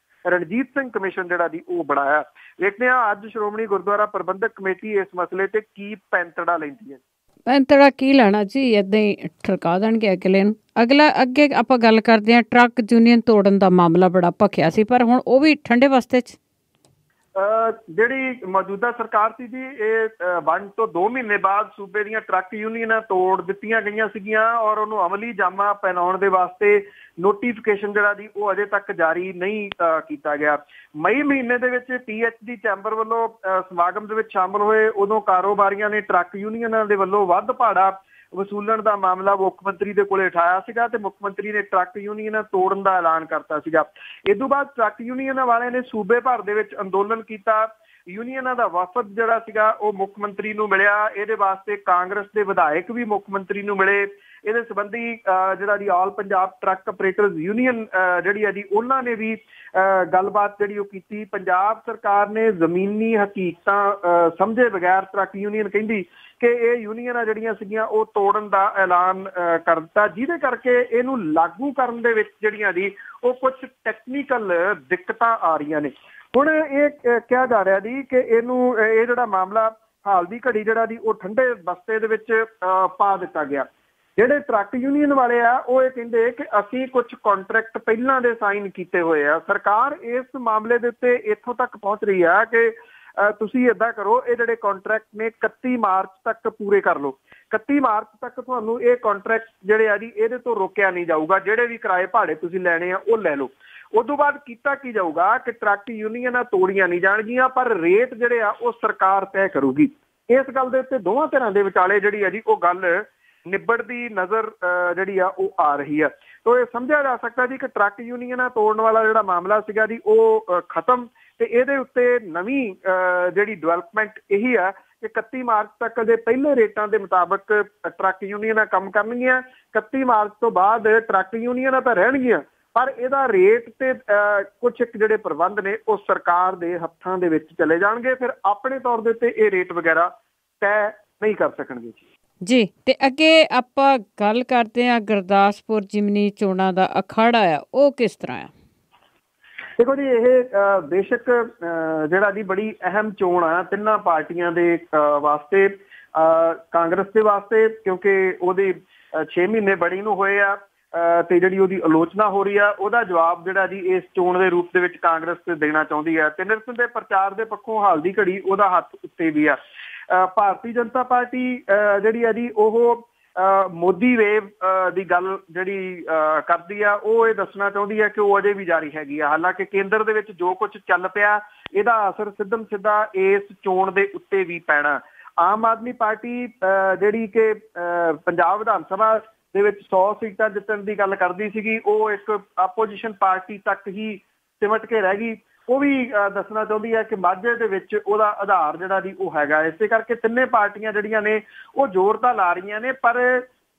ਰਣਜੀਤ ਸਿੰਘ ਕਮਿਸ਼ਨ ਜਿਹੜਾ ਜੀ ਉਹ ਬਣਾਇਆ। ਵੇਖਦੇ ਹਾਂ ਅੱਜ ਸ਼੍ਰੋਮਣੀ ਗੁਰਦੁਆਰਾ ਪ੍ਰਬੰਧਕ ਕਮੇਟੀ ਇਸ ਮਸਲੇ ਤੇ ਕੀ ਪੈਂਤੜਾ ਲੈਂਦੀ ਹੈ। ਪੈਂਤੜਾ ਕੀ ਲੈਣਾ ਜੀ, ਏਦਾਂ ਹੀ ਠਰਕਾ ਦੇਣਗੇ ਅਗਲੇ ਨੂੰ। ਅੱਗੇ ਆਪਾਂ ਗੱਲ ਕਰਦੇ ਹਾਂ ਟਰੱਕ ਯੂਨੀਅਨ ਤੋੜਨ ਦਾ ਮਾਮਲਾ ਬੜਾ ਭਖਿਆ ਸੀ, ਪਰ ਹੁਣ ਉਹ ਵੀ ਠੰਡੇ ਵਸਤੇ 'ਚ। ਜਿਹੜੀ ਮੌਜੂਦਾ ਸਰਕਾਰ ਸੀ ਜੀ, ਇਹ ਵੰਡ ਤੋਂ 2 ਮਹੀਨੇ ਬਾਅਦ ਸੂਬੇ ਦੀਆਂ ਟਰੱਕ ਯੂਨੀਅਨਾਂ ਤੋੜ ਦਿੱਤੀਆਂ ਗਈਆਂ ਸੀਗੀਆਂ ਔਰ ਉਹਨੂੰ ਅਮਲੀ ਜਾਮਾ ਪਹਿਨਾਉਣ ਦੇ ਵਾਸਤੇ ਨੋਟੀਫਿਕੇਸ਼ਨ ਜਿਹੜਾ ਜੀ ਉਹ ਅਜੇ ਤੱਕ ਜਾਰੀ ਨਹੀਂ ਕੀਤਾ ਗਿਆ। ਮਈ ਮਹੀਨੇ ਦੇ ਵਿੱਚ THD ਚੈਂਬਰ ਵੱਲੋਂ ਸਮਾਗਮ ਦੇ ਵਿੱਚ ਸ਼ਾਮਲ ਹੋਏ, ਉਦੋਂ ਕਾਰੋਬਾਰੀਆਂ ਨੇ ਟਰੱਕ ਯੂਨੀਅਨਾਂ ਦੇ ਵੱਲੋਂ ਵੱਧ ਭਾੜਾ ਵਸੂਲਣ ਦਾ ਮਾਮਲਾ ਮੁੱਖ ਮੰਤਰੀ ਦੇ ਕੋਲੇ ਉਠਾਇਆ ਸੀਗਾ ਤੇ ਮੁੱਖ ਮੰਤਰੀ ਨੇ ਟਰੱਕ ਯੂਨੀਅਨਾਂ ਤੋੜਨ ਦਾ ਐਲਾਨ ਕਰਤਾ ਸੀਗਾ। ਇਸ ਤੋਂ ਬਾਅਦ ਟਰੱਕ ਯੂਨੀਅਨਾਂ ਵਾਲਿਆਂ ਨੇ ਸੂਬੇ ਭਰ ਦੇ ਵਿੱਚ ਅੰਦੋਲਨ ਕੀਤਾ। ਯੂਨੀਅਨਾਂ ਦਾ ਵਫਦ ਜਿਹੜਾ ਸੀਗਾ ਉਹ ਮੁੱਖ ਮੰਤਰੀ ਨੂੰ ਮਿਲਿਆ। ਇਹਦੇ ਵਾਸਤੇ ਕਾਂਗਰਸ ਦੇ ਵਿਧਾਇਕ ਵੀ ਮੁੱਖ ਮੰਤਰੀ ਨੂੰ ਮਿਲੇ। ਇਹਦੇ ਸੰਬੰਧੀ ਜਿਹੜਾ ਜੀ ਆਲ ਪੰਜਾਬ ਟਰੱਕ ਆਪਰੇਟਰਸ ਯੂਨੀਅਨ ਜਿਹੜੀ ਹੈ ਜੀ ਉਹਨਾਂ ਨੇ ਵੀ ਗੱਲਬਾਤ ਜਿਹੜੀ ਉਹ ਕੀਤੀ। ਪੰਜਾਬ ਸਰਕਾਰ ਨੇ ਜ਼ਮੀਨੀ ਹਕੀਕਤਾਂ ਸਮਝੇ ਬਗੈਰ ਟਰੱਕ ਯੂਨੀਅਨ ਕਹਿੰਦੀ ਕਿ ਇਹ ਯੂਨੀਅਨਾਂ ਜਿਹੜੀਆਂ ਸੀਗੀਆਂ ਉਹ ਤੋੜਨ ਦਾ ਐਲਾਨ ਕਰ ਦਿੱਤਾ, ਜਿਹਦੇ ਕਰਕੇ ਇਹਨੂੰ ਲਾਗੂ ਕਰਨ ਦੇ ਵਿੱਚ ਜਿਹੜੀਆਂ ਜੀ ਉਹ ਕੁਝ ਟੈਕਨੀਕਲ ਦਿੱਕਤਾਂ ਆ ਰਹੀਆਂ ਨੇ। ਹੁਣ ਇਹ ਕਿਹਾ ਜਾ ਰਿਹਾ ਜੀ ਕਿ ਇਹ ਜਿਹੜਾ ਮਾਮਲਾ ਹਾਲ ਦੀ ਘੜੀ ਜਿਹੜਾ ਜੀ ਉਹ ਠੰਡੇ ਬਸਤੇ ਦੇ ਵਿੱਚ ਪਾ ਦਿੱਤਾ ਗਿਆ। ਜਿਹੜੇ ਟਰੱਕ ਯੂਨੀਅਨ ਵਾਲੇ ਆ ਉਹ ਇਹ ਕਹਿੰਦੇ ਕਿ ਅਸੀਂ ਕੁਝ ਕੰਟਰੈਕਟ ਪਹਿਲਾਂ ਦੇ ਸਾਈਨ ਕੀਤੇ ਹੋਏ ਆ। ਸਰਕਾਰ ਇਸ ਮਾਮਲੇ ਦੇ ਉੱਤੇ ਇੱਥੋਂ ਤੱਕ ਪਹੁੰਚ ਰਹੀ ਆ ਕਿ ਤੁਸੀਂ ਏਦਾਂ ਕਰੋ, ਇਹ ਜਿਹੜੇ ਕੰਟਰੈਕਟ ਨੇ 31 ਮਾਰਚ ਤੱਕ ਪੂਰੇ ਕਰ ਲਓ। 31 ਮਾਰਚ ਤੱਕ ਤੁਹਾਨੂੰ ਇਹ ਕੰਟਰੈਕਟ ਜਿਹੜੇ ਆ ਜੀ ਇਹਦੇ ਤੋਂ ਰੋਕਿਆ ਨਹੀਂ ਜਾਊਗਾ। ਜਿਹੜੇ ਵੀ ਕਿਰਾਏ ਭਾੜੇ ਤੁਸੀਂ ਲੈਣੇ ਆ ਉਹ ਲੈ ਲਓ। ਉਸ ਤੋਂ ਬਾਅਦ ਕੀਤਾ ਕੀ ਜਾਊਗਾ ਕਿ ਟਰੱਕ ਯੂਨੀਅਨਾਂ ਤੋੜੀਆਂ ਨਹੀਂ ਜਾਣਗੀਆਂ, ਪਰ ਰੇਟ ਜਿਹੜੇ ਆ ਉਹ ਸਰਕਾਰ ਤੈਅ ਕਰੂਗੀ। ਇਸ ਗੱਲ ਦੇ ਉੱਤੇ ਦੋਵਾਂ ਧਿਰਾਂ ਦੇ ਵਿਚਾਲੇ ਜਿਹੜੀ ਆ ਜੀ ਉਹ ਗੱਲ ਨਿਬੜਦੀ ਨਜ਼ਰ ਜਿਹੜੀ ਆ ਉਹ ਆ ਰਹੀ ਆ। ਤੋ ਇਹ ਸਮਝਿਆ ਜਾ ਸਕਦਾ ਜੀ ਕਿ ਟਰੱਕ ਯੂਨੀਅਨਾਂ ਤੋੜਨ ਵਾਲਾ ਜਿਹੜਾ ਮਾਮਲਾ ਸੀਗਾ ਜੀ ਉਹ ਖਤਮ, ਤੇ ਇਹਦੇ ਉੱਤੇ ਨਵੀਂ ਜਿਹੜੀ ਡਿਵੈਲਪਮੈਂਟ ਇਹੀ ਆ ਕਿ 31 ਮਾਰਚ ਤੱਕ ਦੇ ਪਹਿਲੇ ਰੇਟਾਂ ਦੇ ਮੁਤਾਬਕ ਟਰੱਕ ਯੂਨੀਅਨਾਂ ਕੰਮ ਕਰਨਗੀਆਂ। 31 ਮਾਰਚ ਤੋਂ ਬਾਅਦ ਟਰੱਕ ਯੂਨੀਅਨਾਂ ਤਾਂ ਰਹਿਣਗੀਆਂ, ਪਰ ਇਹਦਾ ਰੇਟ ਤੇ ਕੁਝ ਜਿਹੜੇ ਪ੍ਰਬੰਧ ਨੇ ਉਹ ਸਰਕਾਰ ਦੇ ਹੱਥਾਂ ਦੇ ਵਿੱਚ ਚਲੇ ਜਾਣਗੇ। ਫਿਰ ਆਪਣੇ ਤੌਰ ਦੇ ਉੱਤੇ ਇਹ ਰੇਟ ਵਗੈਰਾ ਤੈਅ ਨਹੀਂ ਕਰ ਸਕਣਗੇ ਜੀ। ਤੇ ਅੱਗੇ ਆਪਾਂ ਗੱਲ ਕਰਦੇ ਹਾਂ ਗੁਰਦਾਸਪੁਰ ਜ਼ਿਮਨੀ ਚੋਣਾਂ ਦਾ ਅਖਾੜਾ ਆ, ਉਹ ਕਿਸ ਤਰ੍ਹਾਂ ਆ? ਦੇਖੋ ਜੀ, ਇਹ ਬੇਸ਼ੱਕ ਜਿਹੜਾ ਜੀ ਬੜੀ ਅਹਿਮ ਚੋਣ ਆ ਤਿੰਨਾਂ ਪਾਰਟੀਆਂ ਦੇ ਵਾਸਤੇ। ਕਾਂਗਰਸ ਦੇ ਵਾਸਤੇ ਕਿਉਂਕਿ ਉਹਦੇ 6 ਮਹੀਨੇ ਬਣੀ ਨੂੰ ਹੋਏ ਆ ਤੇ ਜਿਹੜੀ ਉਹਦੀ ਆਲੋਚਨਾ ਹੋ ਰਹੀ ਆ, ਉਹਦਾ ਜਵਾਬ ਜਿਹੜਾ ਜੀ ਇਸ ਚੋਣ ਦੇ ਰੂਪ ਦੇ ਵਿੱਚ ਕਾਂਗਰਸ ਤੇ ਦੇਣਾ ਚਾਹੁੰਦੀ ਹੈ। ਤੇ ਨਿਰਸਨ ਦੇ ਪ੍ਰਚਾਰ ਦੇ ਪੱਖੋਂ ਹਾਲ ਦੀ ਘੜੀ ਉਹਦਾ ਹੱਥ ਉੱਤੇ ਵੀ ਆ। ਭਾਰਤੀ ਜਨਤਾ ਪਾਰਟੀ ਜਿਹੜੀ ਆ ਜੀ ਉਹ ਮੋਦੀ ਵੇਵ ਦੀ ਗੱਲ ਜਿਹੜੀ ਕਰਦੀ ਆ, ਉਹ ਇਹ ਦੱਸਣਾ ਚਾਹੁੰਦੀ ਹੈ ਕਿ ਉਹ ਅਜੇ ਵੀ ਜਾਰੀ ਹੈਗੀ ਆ। ਹਾਲਾਂਕਿ ਕੇਂਦਰ ਦੇ ਵਿੱਚ ਜੋ ਕੁਝ ਚੱਲ ਪਿਆ ਇਹਦਾ ਅਸਰ ਸਿੱਧਮ ਸਿੱਧਾ ਇਸ ਚੋਣ ਦੇ ਉੱਤੇ ਵੀ ਪੈਣਾ। ਆਮ ਆਦਮੀ ਪਾਰਟੀ ਜਿਹੜੀ ਕਿ ਪੰਜਾਬ ਵਿਧਾਨ ਸਭਾ ਦੇ ਵਿੱਚ 100 ਸੀਟਾਂ ਜਿੱਤਣ ਦੀ ਗੱਲ ਕਰਦੀ ਸੀਗੀ, ਉਹ ਇੱਕ ਆਪੋਜੀਸ਼ਨ ਪਾਰਟੀ ਤੱਕ ਹੀ ਸਿਮਟ ਕੇ ਰਹਿ ਗਈ। ਉਹ ਵੀ ਦੱਸਣਾ ਚਾਹੁੰਦੀ ਹੈ ਕਿ ਮਾਝੇ ਦੇ ਵਿੱਚ ਉਹਦਾ ਆਧਾਰ ਜਿਹੜਾ ਜੀ ਉਹ ਹੈਗਾ। ਇਸੇ ਕਰਕੇ ਤਿੰਨੇ ਪਾਰਟੀਆਂ ਜਿਹੜੀਆਂ ਨੇ ਉਹ ਜ਼ੋਰ ਤਾਂ ਲਾ ਰਹੀਆਂ ਨੇ, ਪਰ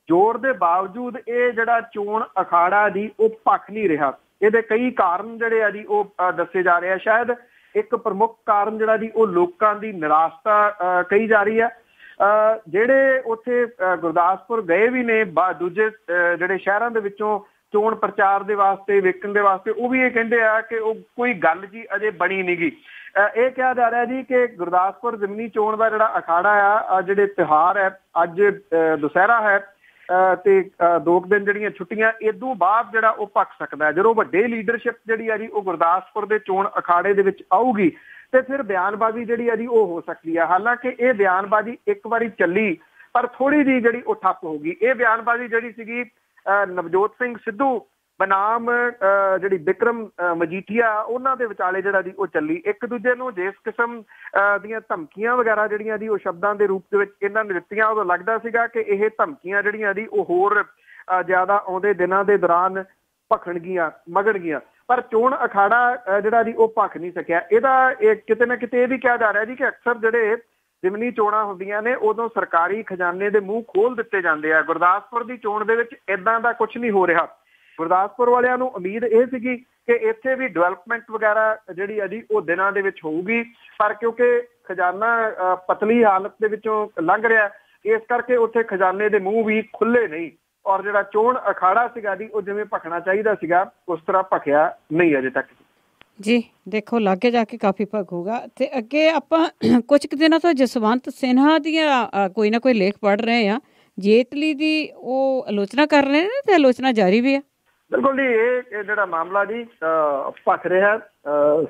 ਜ਼ੋਰ ਦੇ ਬਾਵਜੂਦ ਇਹ ਜਿਹੜਾ ਚੋਣ ਅਖਾੜਾ ਜੀ ਉਹ ਭਖ ਨਹੀਂ ਰਿਹਾ। ਇਹਦੇ ਕਈ ਕਾਰਨ ਜਿਹੜੇ ਆ ਜੀ ਉਹ ਦੱਸੇ ਜਾ ਰਹੇ ਆ। ਸ਼ਾਇਦ ਇੱਕ ਪ੍ਰਮੁੱਖ ਕਾਰਨ ਜਿਹੜਾ ਜੀ ਉਹ ਲੋਕਾਂ ਦੀ ਨਿਰਾਸ਼ਤਾ ਕਹੀ ਜਾ ਰਹੀ ਹੈ। ਜਿਹੜੇ ਉੱਥੇ ਗੁਰਦਾਸਪੁਰ ਗਏ ਵੀ ਨੇ ਦੂਜੇ ਜਿਹੜੇ ਸ਼ਹਿਰਾਂ ਦੇ ਵਿੱਚੋਂ ਚੋਣ ਪ੍ਰਚਾਰ ਦੇ ਵਾਸਤੇ, ਵੇਖਣ ਦੇ ਵਾਸਤੇ, ਉਹ ਵੀ ਇਹ ਕਹਿੰਦੇ ਆ ਕਿ ਉਹ ਕੋਈ ਗੱਲ ਜੀ ਅਜੇ ਬਣੀ ਨੀ ਗੀ। ਇਹ ਕਿਹਾ ਜਾ ਰਿਹਾ ਜੀ ਕਿ ਗੁਰਦਾਸਪੁਰ ਜ਼ਿਮਨੀ ਚੋਣ ਦਾ ਜਿਹੜਾ ਅਖਾੜਾ ਆ, ਜਿਹੜੇ ਤਿਉਹਾਰ ਹੈ, ਅੱਜ ਦੁਸਹਿਰਾ ਹੈ ਤੇ 2 ਦਿਨ ਜਿਹੜੀਆਂ ਛੁੱਟੀਆਂ, ਇਦੋਂ ਬਾਅਦ ਜਿਹੜਾ ਉਹ ਭਖ ਸਕਦਾ ਹੈ। ਜਦੋਂ ਵੱਡੇ ਲੀਡਰਸ਼ਿਪ ਜਿਹੜੀ ਆ ਜੀ ਉਹ ਗੁਰਦਾਸਪੁਰ ਦੇ ਚੋਣ ਅਖਾੜੇ ਦੇ ਵਿੱਚ ਆਊਗੀ ਤੇ ਫਿਰ ਬਿਆਨਬਾਜ਼ੀ ਜਿਹੜੀ ਆ ਜੀ ਉਹ ਹੋ ਸਕਦੀ ਹੈ। ਹਾਲਾਂਕਿ ਇਹ ਬਿਆਨਬਾਜ਼ੀ ਇੱਕ ਵਾਰੀ ਚੱਲੀ, ਪਰ ਥੋੜੀ ਜਿਹੀ ਜਿਹੜੀ ਉਹ ਠੱਪ ਹੋ ਗਈ। ਇਹ ਬਿਆਨਬਾਜ਼ੀ ਜਿਹੜੀ ਸੀਗੀ ਨਵਜੋਤ ਸਿੰਘ ਸਿੱਧੂ ਬਨਾਮ ਜਿਹੜੀ ਬਿਕਰਮ ਮਜੀਠੀਆ, ਉਹਨਾਂ ਦੇ ਵਿਚਾਲੇ ਜਿਹੜਾ ਜੀ ਉਹ ਚੱਲੀ। ਇੱਕ ਦੂਜੇ ਨੂੰ ਜਿਸ ਕਿਸਮ ਦੀਆਂ ਧਮਕੀਆਂ ਵਗੈਰਾ ਜਿਹੜੀਆਂ ਜੀ ਉਹ ਸ਼ਬਦਾਂ ਦੇ ਰੂਪ ਦੇ ਵਿੱਚ ਇਹਨਾਂ ਨੇ ਦਿੱਤੀਆਂ, ਉਦੋਂ ਲੱਗਦਾ ਸੀਗਾ ਕਿ ਇਹ ਧਮਕੀਆਂ ਜਿਹੜੀਆਂ ਜੀ ਉਹ ਹੋਰ ਜ਼ਿਆਦਾ ਆਉਂਦੇ ਦਿਨਾਂ ਦੇ ਦੌਰਾਨ ਭਖਣਗੀਆਂ, ਮਗਣਗੀਆਂ। ਪਰ ਚੋਣ ਅਖਾੜਾ ਜਿਹੜਾ ਜੀ ਉਹ ਭਖ ਨਹੀਂ ਸਕਿਆ। ਇਹਦਾ ਕਿਤੇ ਨਾ ਕਿਤੇ ਇਹ ਵੀ ਕਿਹਾ ਜਾ ਰਿਹਾ ਜੀ ਕਿ ਅਕਸਰ ਜਿਹੜੇ ਜ਼ਿਮਨੀ ਚੋਣਾਂ ਹੁੰਦੀਆਂ ਨੇ ਉਦੋਂ ਸਰਕਾਰੀ ਖਜ਼ਾਨੇ ਦੇ ਮੂੰਹ ਖੋਲ ਦਿੱਤੇ ਜਾਂਦੇ ਆ। ਗੁਰਦਾਸਪੁਰ ਦੀ ਚੋਣ ਦੇ ਵਿੱਚ ਏਦਾਂ ਦਾ ਕੁਝ ਨਹੀਂ ਹੋ ਰਿਹਾ। ਗੁਰਦਾਸਪੁਰ ਵਾਲਿਆਂ ਨੂੰ ਉਮੀਦ ਇਹ ਸੀਗੀ ਕਿ ਇੱਥੇ ਵੀ ਡਿਵੈਲਪਮੈਂਟ ਵਗੈਰਾ ਜਿਹੜੀ ਆ ਜੀ ਉਹ ਦਿਨਾਂ ਦੇ ਵਿੱਚ ਹੋਊਗੀ, ਪਰ ਕਿਉਂਕਿ ਖਜ਼ਾਨਾ ਪਤਲੀ ਹਾਲਤ ਦੇ ਵਿੱਚੋਂ ਲੰਘ ਰਿਹਾ, ਇਸ ਕਰਕੇ ਉੱਥੇ ਖਜ਼ਾਨੇ ਦੇ ਮੂੰਹ ਵੀ ਖੁੱਲੇ ਨਹੀਂ। ਔਰ ਜਿਹੜਾ ਚੋਣ ਅਖਾੜਾ ਸੀਗਾ ਜੀ ਉਹ ਜਿਵੇਂ ਭਖਣਾ ਚਾਹੀਦਾ ਸੀਗਾ ਉਸ ਤਰ੍ਹਾਂ ਭਖਿਆ ਨਹੀਂ ਅਜੇ ਤੱਕ ਜੀ। ਦੇਖੋ ਲਾਗੇ ਜਾ ਕੇ ਕਾਫੀ ਭਖ ਹੋਊਗਾ। ਤੇ ਅੱਗੇ ਆਪਾਂ ਕੁਝ ਕੁ ਦਿਨਾਂ ਤੋਂ ਜਸਵੰਤ ਸਿਨਹਾ ਦੀਆਂ ਕੋਈ ਨਾ ਕੋਈ ਲੇਖ ਪੜ੍ਹ ਰਹੇ ਹਾਂ। ਜੇਤਲੀ ਦੀ ਉਹ ਆਲੋਚਨਾ ਕਰ ਰਹੇ ਨੇ ਤੇ ਆਲੋਚਨਾ ਜਾਰੀ ਵੀ ਆ। ਬਿਲਕੁਲ ਜੀ, ਇਹ ਜਿਹੜਾ ਮਾਮਲਾ ਜੀ ਭਖ ਰਿਹਾ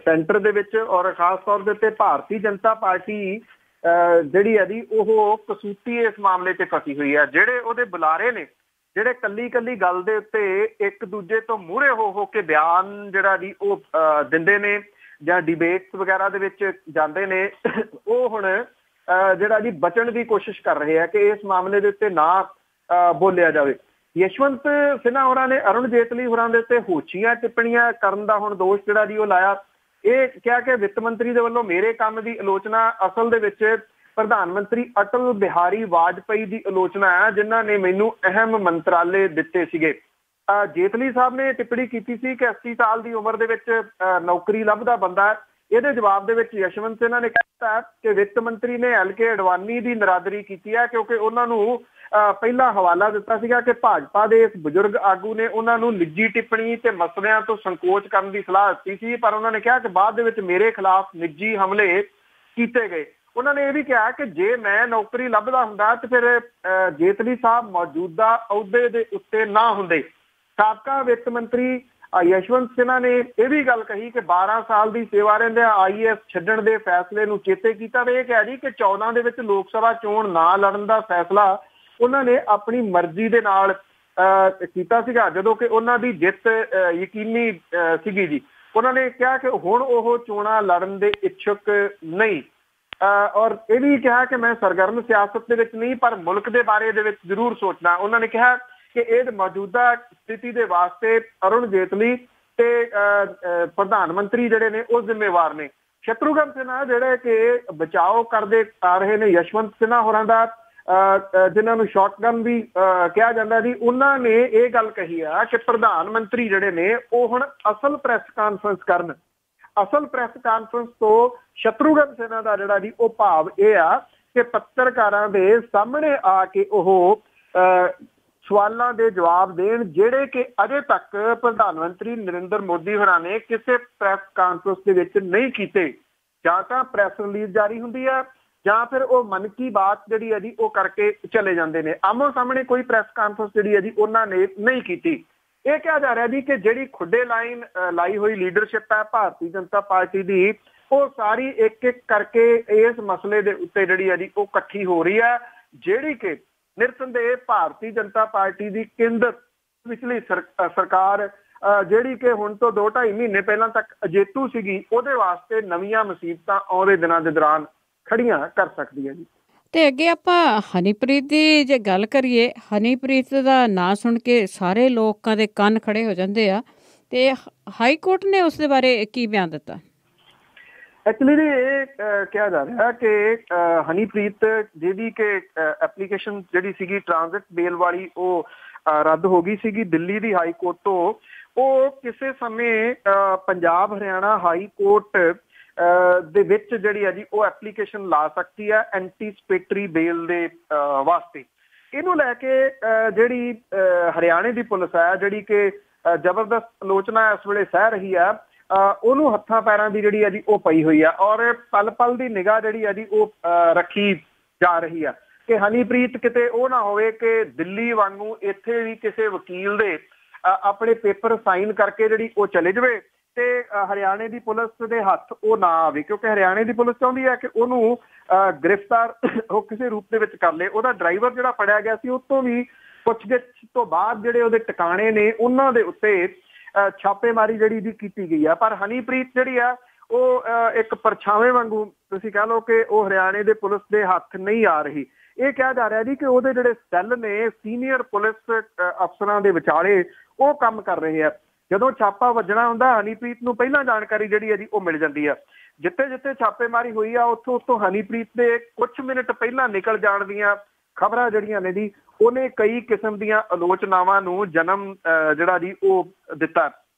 ਸੈਂਟਰ ਦੇ ਵਿੱਚ ਔਰ ਖਾਸ ਤੌਰ ਦੇ ਉੱਤੇ ਭਾਰਤੀ ਜਨਤਾ ਪਾਰਟੀ ਜਿਹੜੀ ਹੈ ਜੀ ਉਹ ਕਸੂਤੀ ਇਸ ਮਾਮਲੇ 'ਚ ਫਸੀ ਹੋਈ ਹੈ। ਜਿਹੜੇ ਉਹਦੇ ਬੁਲਾਰੇ ਨੇ, ਜਿਹੜੇ ਕੱਲੀ ਗੱਲ ਦੇ ਉੱਤੇ ਇੱਕ ਦੂਜੇ ਤੋਂ ਮੂਹਰੇ ਹੋ ਕੇ ਬਿਆਨ ਜਿਹੜਾ ਜੀ ਉਹ ਦਿੰਦੇ ਨੇ ਜਾਂ ਡਿਬੇਟਸ ਵਗੈਰਾ ਦੇ ਵਿੱਚ ਜਾਂਦੇ ਨੇ, ਉਹ ਹੁਣ ਜਿਹੜਾ ਜੀ ਬਚਣ ਦੀ ਕੋਸ਼ਿਸ਼ ਕਰ ਰਹੇ ਆ ਕਿ ਇਸ ਮਾਮਲੇ ਦੇ ਉੱਤੇ ਨਾ ਬੋਲਿਆ ਜਾਵੇ। ਯਸ਼ਵੰਤ ਸਿਨਹਾ ਹੋਰਾਂ ਨੇ ਅਰੁਣ ਜੇਤਲੀ ਹੋਰਾਂ ਦੇ ਉੱਤੇ ਹੋਛੀਆਂ ਟਿੱਪਣੀਆਂ ਕਰਨ ਦਾ ਹੁਣ ਦੋਸ਼ ਜਿਹੜਾ ਜੀ ਉਹ ਲਾਇਆ। ਇਹ ਕਿਹਾ ਕਿ ਵਿੱਤ ਮੰਤਰੀ ਦੇ ਵੱਲੋਂ ਮੇਰੇ ਕੰਮ ਦੀ ਆਲੋਚਨਾ ਅਸਲ ਦੇ ਵਿੱਚ ਪ੍ਰਧਾਨ ਮੰਤਰੀ ਅਟਲ ਬਿਹਾਰੀ ਵਾਜਪੇਈ ਦੀ ਆਲੋਚਨਾ ਹੈ, ਜਿਨ੍ਹਾਂ ਨੇ ਮੈਨੂੰ ਅਹਿਮ ਮੰਤਰਾਲੇ ਦਿੱਤੇ ਸੀਗੇ। ਜੇਤਲੀ ਸਾਹਿਬ ਨੇ ਟਿੱਪਣੀ ਕੀਤੀ ਸੀ ਕਿ 80 ਸਾਲ ਦੀ ਉਮਰ ਦੇ ਵਿੱਚ ਨੌਕਰੀ ਲੱਭਦਾ ਬੰਦਾ। ਇਹਦੇ ਜਵਾਬ ਦੇ ਵਿੱਚ ਯਸ਼ਵੰਤ ਸਿਨਹਾ ਨੇ ਕਹਿਤਾ ਕਿ ਵਿੱਤ ਮੰਤਰੀ ਨੇ LK ਅਡਵਾਨੀ ਦੀ ਨਰਾਦਰੀ ਕੀਤੀ ਹੈ, ਕਿਉਂਕਿ ਉਹਨਾਂ ਨੂੰ ਪਹਿਲਾ ਹਵਾਲਾ ਦਿੱਤਾ ਸੀਗਾ ਕਿ ਭਾਜਪਾ ਦੇ ਇਸ ਬਜ਼ੁਰਗ ਆਗੂ ਨੇ ਉਹਨਾਂ ਨੂੰ ਨਿੱਜੀ ਟਿੱਪਣੀ ਤੇ ਮਸਲਿਆਂ ਤੋਂ ਸੰਕੋਚ ਕਰਨ ਦੀ ਸਲਾਹ ਦਿੱਤੀ ਸੀ, ਪਰ ਉਹਨਾਂ ਨੇ ਕਿਹਾ ਕਿ ਬਾਅਦ ਦੇ ਵਿੱਚ ਮੇਰੇ ਖਿਲਾਫ ਨਿੱਜੀ ਹਮਲੇ ਕੀਤੇ ਗਏ। ਉਹਨਾਂ ਨੇ ਇਹ ਵੀ ਕਿਹਾ ਕਿ ਜੇ ਮੈਂ ਨੌਕਰੀ ਲੱਭਦਾ ਹੁੰਦਾ ਤੇ ਫਿਰ ਜੇਤਲੀ ਸਾਹਿਬ ਮੌਜੂਦਾ ਅਹੁਦੇ ਦੇ ਉੱਤੇ ਨਾ ਹੁੰਦੇ। ਸਾਬਕਾ ਵਿੱਤ ਮੰਤਰੀ ਯਸ਼ਵੰਤ ਸਿਨਹਾ ਨੇ ਇਹ ਵੀ ਗੱਲ ਕਹੀ ਕਿ 12 ਸਾਲ ਦੀ ਸੇਵਾ ਰਹਿੰਦਿਆਂ IAS ਛੱਡਣ ਦੇ ਫੈਸਲੇ ਨੂੰ ਚੇਤੇ ਕੀਤਾ ਤੇ ਇਹ ਕਿਹਾ ਜੀ ਕਿ 14 ਦੇ ਵਿੱਚ ਲੋਕ ਸਭਾ ਚੋਣ ਨਾ ਲੜਨ ਦਾ ਫੈਸਲਾ ਉਹਨਾਂ ਨੇ ਆਪਣੀ ਮਰਜ਼ੀ ਦੇ ਨਾਲ ਕੀਤਾ ਸੀਗਾ, ਜਦੋਂ ਕਿ ਉਹਨਾਂ ਦੀ ਜਿੱਤ ਯਕੀਨੀ ਸੀਗੀ ਜੀ। ਉਹਨਾਂ ਨੇ ਕਿਹਾ ਕਿ ਹੁਣ ਉਹ ਚੋਣਾਂ ਲੜਨ ਦੇ ਇੱਛੁਕ ਨਹੀਂ, ਔਰ ਇਹ ਵੀ ਕਿਹਾ ਕਿ ਮੈਂ ਸਰਗਰਮ ਸਿਆਸਤ ਦੇ ਵਿੱਚ ਨਹੀਂ ਪਰ ਮੁਲਕ ਦੇ ਬਾਰੇ ਦੇ ਵਿੱਚ ਜ਼ਰੂਰ ਸੋਚਣਾ। ਉਹਨਾਂ ਨੇ ਕਿਹਾ ਕਿ ਇਹ ਮੌਜੂਦਾ ਸਥਿਤੀ ਦੇ ਵਾਸਤੇ ਅਰੁਣ ਜੇਤਲੀ ਤੇ ਪ੍ਰਧਾਨ ਮੰਤਰੀ ਜਿਹੜੇ ਨੇ ਉਹ ਜ਼ਿੰਮੇਵਾਰ ਨੇ। ਸ਼ਤਰੂਘਨ ਸਿਨਹਾ ਜਿਹੜੇ ਕਿ ਬਚਾਓ ਕਰਦੇ ਆ ਰਹੇ ਨੇ ਯਸ਼ਵੰਤ ਸਿਨਹਾ ਹੋਰਾਂ ਦਾ, ਜਿਨ੍ਹਾਂ ਨੂੰ ਸ਼ਾਟਗਨ ਵੀ ਕਿਹਾ ਜਾਂਦਾ ਜੀ, ਉਹਨਾਂ ਨੇ ਇਹ ਗੱਲ ਕਹੀ ਆ ਕਿ ਪ੍ਰਧਾਨ ਮੰਤਰੀ ਜਿਹੜੇ ਨੇ ਉਹ ਹੁਣ ਅਸਲ ਪ੍ਰੈਸ ਕਾਨਫਰੰਸ ਕਰਨ। ਅਸਲ ਪ੍ਰੈਸ ਕਾਨਫਰੰਸ ਤੋਂ ਸ਼ਤਰੂਘਨ ਸਿਨਹਾ ਦਾ ਜਿਹੜਾ ਜੀ ਉਹ ਭਾਵ ਇਹ ਆ ਕਿ ਪੱਤਰਕਾਰਾਂ ਦੇ ਸਾਹਮਣੇ ਆ ਕੇ ਉਹ ਸਵਾਲਾਂ ਦੇ ਜਵਾਬ ਦੇਣ, ਜਿਹੜੇ ਕਿ ਅਜੇ ਤੱਕ ਪ੍ਰਧਾਨ ਮੰਤਰੀ ਨਰਿੰਦਰ ਮੋਦੀ ਹੋਰਾਂ ਨੇ ਕਿਸੇ ਪ੍ਰੈਸ ਕਾਨਫਰੰਸ ਦੇ ਵਿੱਚ ਨਹੀਂ ਕੀਤੇ। ਜਾਂ ਤਾਂ ਪ੍ਰੈਸ ਰਿਲੀਜ਼ ਜਾਰੀ ਹੁੰਦੀ ਹੈ ਜਾਂ ਫਿਰ ਉਹ ਮਨ ਕੀ ਬਾਤ ਜਿਹੜੀ ਹੈ ਜੀ ਉਹ ਕਰਕੇ ਚਲੇ ਜਾਂਦੇ ਨੇ। ਆਮੋ ਸਾਹਮਣੇ ਕੋਈ ਪ੍ਰੈਸ ਕਾਨਫਰੰਸ ਜਿਹੜੀ ਹੈ ਜੀ ਉਹਨਾਂ ਨੇ ਨਹੀਂ ਕੀਤੀ। ਇਹ ਕਿਹਾ ਜਾ ਰਿਹਾ ਜੀ ਕਿ ਜਿਹੜੀ ਖੁੱਡੇ ਲਾਈਨ ਲਾਈ ਹੋਈ ਲੀਡਰਸ਼ਿਪ ਹੈ ਭਾਰਤੀ ਜਨਤਾ ਪਾਰਟੀ ਦੀ, ਉਹ ਸਾਰੀ ਇੱਕ ਇੱਕ ਕਰਕੇ ਇਸ ਮਸਲੇ ਦੇ ਉੱਤੇ ਜਿਹੜੀ ਹੈ ਜੀ ਉਹ ਇਕੱਠੀ ਹੋ ਰਹੀ ਹੈ, ਜਿਹੜੀ ਕਿ ਨਿਰਸੰਦੇਹ ਭਾਰਤੀ ਜਨਤਾ ਪਾਰਟੀ ਦੀ ਕੇਂਦਰ ਵਿਚਲੀ ਸਰਕਾਰ ਜਿਹੜੀ ਕਿ ਹੁਣ ਤੋਂ 2-2.5 ਮਹੀਨੇ ਪਹਿਲਾਂ ਤੱਕ ਅਜੇਤੂ ਸੀਗੀ, ਉਹਦੇ ਵਾਸਤੇ ਨਵੀਆਂ ਮੁਸੀਬਤਾਂ ਆਉਂਦੇ ਦਿਨਾਂ ਦੇ ਦੌਰਾਨ ਖੜੀਆਂ ਕਰ ਸਕਦੀ ਹੈ ਜੀ। ਤੇ ਅੱਗੇ ਆਪਾਂ ਹਨੀਪ੍ਰੀਤ ਦੀ ਜੇ ਗੱਲ ਕਰੀਏ, ਹਨੀਪ੍ਰੀਤ ਦਾ ਨਾਂ ਸੁਣ ਕੇ ਸਾਰੇ ਲੋਕਾਂ ਦੇ ਕੰਨ ਖੜੇ ਹੋ ਜਾਂਦੇ ਆ, ਤੇ ਹਾਈ ਕੋਰਟ ਨੇ ਉਸ ਦੇ ਬਾਰੇ ਕੀ ਬਿਆਨ ਦਿੱਤਾ? ਐਕਚੁਅਲੀ ਇਹ ਕਿਹਾ ਜਾ ਰਿਹਾ ਕਿ ਹਨੀਪ੍ਰੀਤ ਜਿਹਦੀ ਕਿ ਐਪਲੀਕੇਸ਼ਨ ਜਿਹੜੀ ਸੀਗੀ ਟ੍ਰਾਂਜ਼ਿਟ ਬੇਲ ਵਾਲੀ ਉਹ ਰੱਦ ਹੋ ਗਈ ਸੀਗੀ ਦਿੱਲੀ ਦੀ ਹਾਈ ਕੋਰਟ ਤੋਂ। ਉਹ ਕਿਸੇ ਸਮੇਂ ਪੰਜਾਬ ਹਰਿਆਣਾ ਹਾਈ ਕੋਰਟ ਦੇ ਵਿੱਚ ਜਿਹੜੀ ਹੈ ਜੀ ਉਹ ਐਪਲੀਕੇਸ਼ਨ ਲਾ ਸਕਦੀ ਹੈ ਐਂਟੀਸਪੇਟਰੀ ਬੇਲ ਦੇ ਵਾਸਤੇ। ਇਹਨੂੰ ਲੈ ਕੇ ਜਿਹੜੀ ਹਰਿਆਣੇ ਦੀ ਪੁਲਿਸ ਹੈ, ਜਿਹੜੀ ਕਿ ਜ਼ਬਰਦਸਤ ਆਲੋਚਨਾ ਇਸ ਵੇਲੇ ਸਹਿ ਰਹੀ ਹੈ, ਉਹਨੂੰ ਹੱਥਾਂ ਪੈਰਾਂ ਦੀ ਜਿਹੜੀ ਹੈ ਜੀ ਉਹ ਪਈ ਹੋਈ ਆ ਔਰ ਪਲ ਪਲ ਦੀ ਨਿਗਾਹ ਜਿਹੜੀ ਹੈ ਜੀ ਉਹ ਰੱਖੀ ਜਾ ਰਹੀ ਆ ਕਿ ਹਨੀਪ੍ਰੀਤ ਕਿਤੇ ਉਹ ਨਾ ਹੋਵੇ ਕਿ ਦਿੱਲੀ ਵਾਂਗੂ ਇੱਥੇ ਵੀ ਕਿਸੇ ਵਕੀਲ ਦੇ ਆਪਣੇ ਪੇਪਰ ਸਾਈਨ ਕਰਕੇ ਜਿਹੜੀ ਉਹ ਚਲੇ ਜਾਵੇ ਤੇ ਹਰਿਆਣੇ ਦੀ ਪੁਲਿਸ ਦੇ ਹੱਥ ਉਹ ਨਾ ਆਵੇ, ਕਿਉਂਕਿ ਹਰਿਆਣੇ ਦੀ ਪੁਲਿਸ ਚਾਹੁੰਦੀ ਹੈ ਕਿ ਉਹਨੂੰ ਗ੍ਰਿਫਤਾਰ ਉਹ ਕਿਸੇ ਰੂਪ ਦੇ ਵਿੱਚ ਕਰ ਲਏ। ਉਹਦਾ ਡਰਾਈਵਰ ਜਿਹੜਾ ਫੜਿਆ ਗਿਆ ਸੀ, ਉਹ ਤੋਂ ਵੀ ਪੁੱਛਗਿੱਛ ਤੋਂ ਬਾਅਦ ਜਿਹੜੇ ਉਹਦੇ ਟਿਕਾਣੇ ਨੇ ਉਹਨਾਂ ਦੇ ਉੱਤੇ ਛਾਪੇਮਾਰੀ ਜਿਹੜੀ ਦੀ ਕੀਤੀ ਗਈ ਆ। ਪਰ ਹਨੀਪ੍ਰੀਤ ਜਿਹੜੀ ਆ ਉਹ ਇੱਕ ਪਰਛਾਵੇਂ ਵਾਂਗੂ ਤੁਸੀਂ ਕਹਿ ਲਓ ਕਿ ਉਹ ਹਰਿਆਣੇ ਦੇ ਪੁਲਿਸ ਦੇ ਹੱਥ ਨਹੀਂ ਆ ਰਹੀ। ਇਹ ਕਿਹਾ ਜਾ ਰਿਹਾ ਜੀ ਕਿ ਉਹਦੇ ਜਿਹੜੇ ਸੈੱਲ ਨੇ ਸੀਨੀਅਰ ਪੁਲਿਸ ਅਫਸਰਾਂ ਦੇ ਵਿਚਾਲੇ ਉਹ ਕੰਮ ਕਰ ਰਹੇ ਆ। ਜਦੋਂ ਛਾਪਾ ਵੱਜਣਾ ਹੁੰਦਾ ਹਨੀਪ੍ਰੀਤ ਨੂੰ ਪਹਿਲਾਂ ਜਾਣਕਾਰੀ ਜਿਹੜੀ ਹੈ ਜੀ ਉਹ ਮਿਲ ਜਾਂਦੀ ਆ। ਜਿੱਥੇ ਜਿੱਥੇ ਛਾਪੇਮਾਰੀ ਹੋਈ ਆ ਉੱਥੋਂ ਹਨੀਪ੍ਰੀਤ ਦੇ ਕੁਝ ਮਿੰਟ ਪਹਿਲਾਂ ਨਿਕਲ ਜਾਣ ਦੀਆਂ ਖਬਰਾਂ ਜਿਹੜੀਆਂ ਨੇ ਜੀ ਉਹਨੇ ਕਈ ਕਿਸਮ ਦੀਆਂ ਆਲੋਚਨਾਵਾਂ ਨੂੰ ਜਨਮ ਜਿਹੜਾ ਜੀ ਉਹ ਦਿੱਤਾ।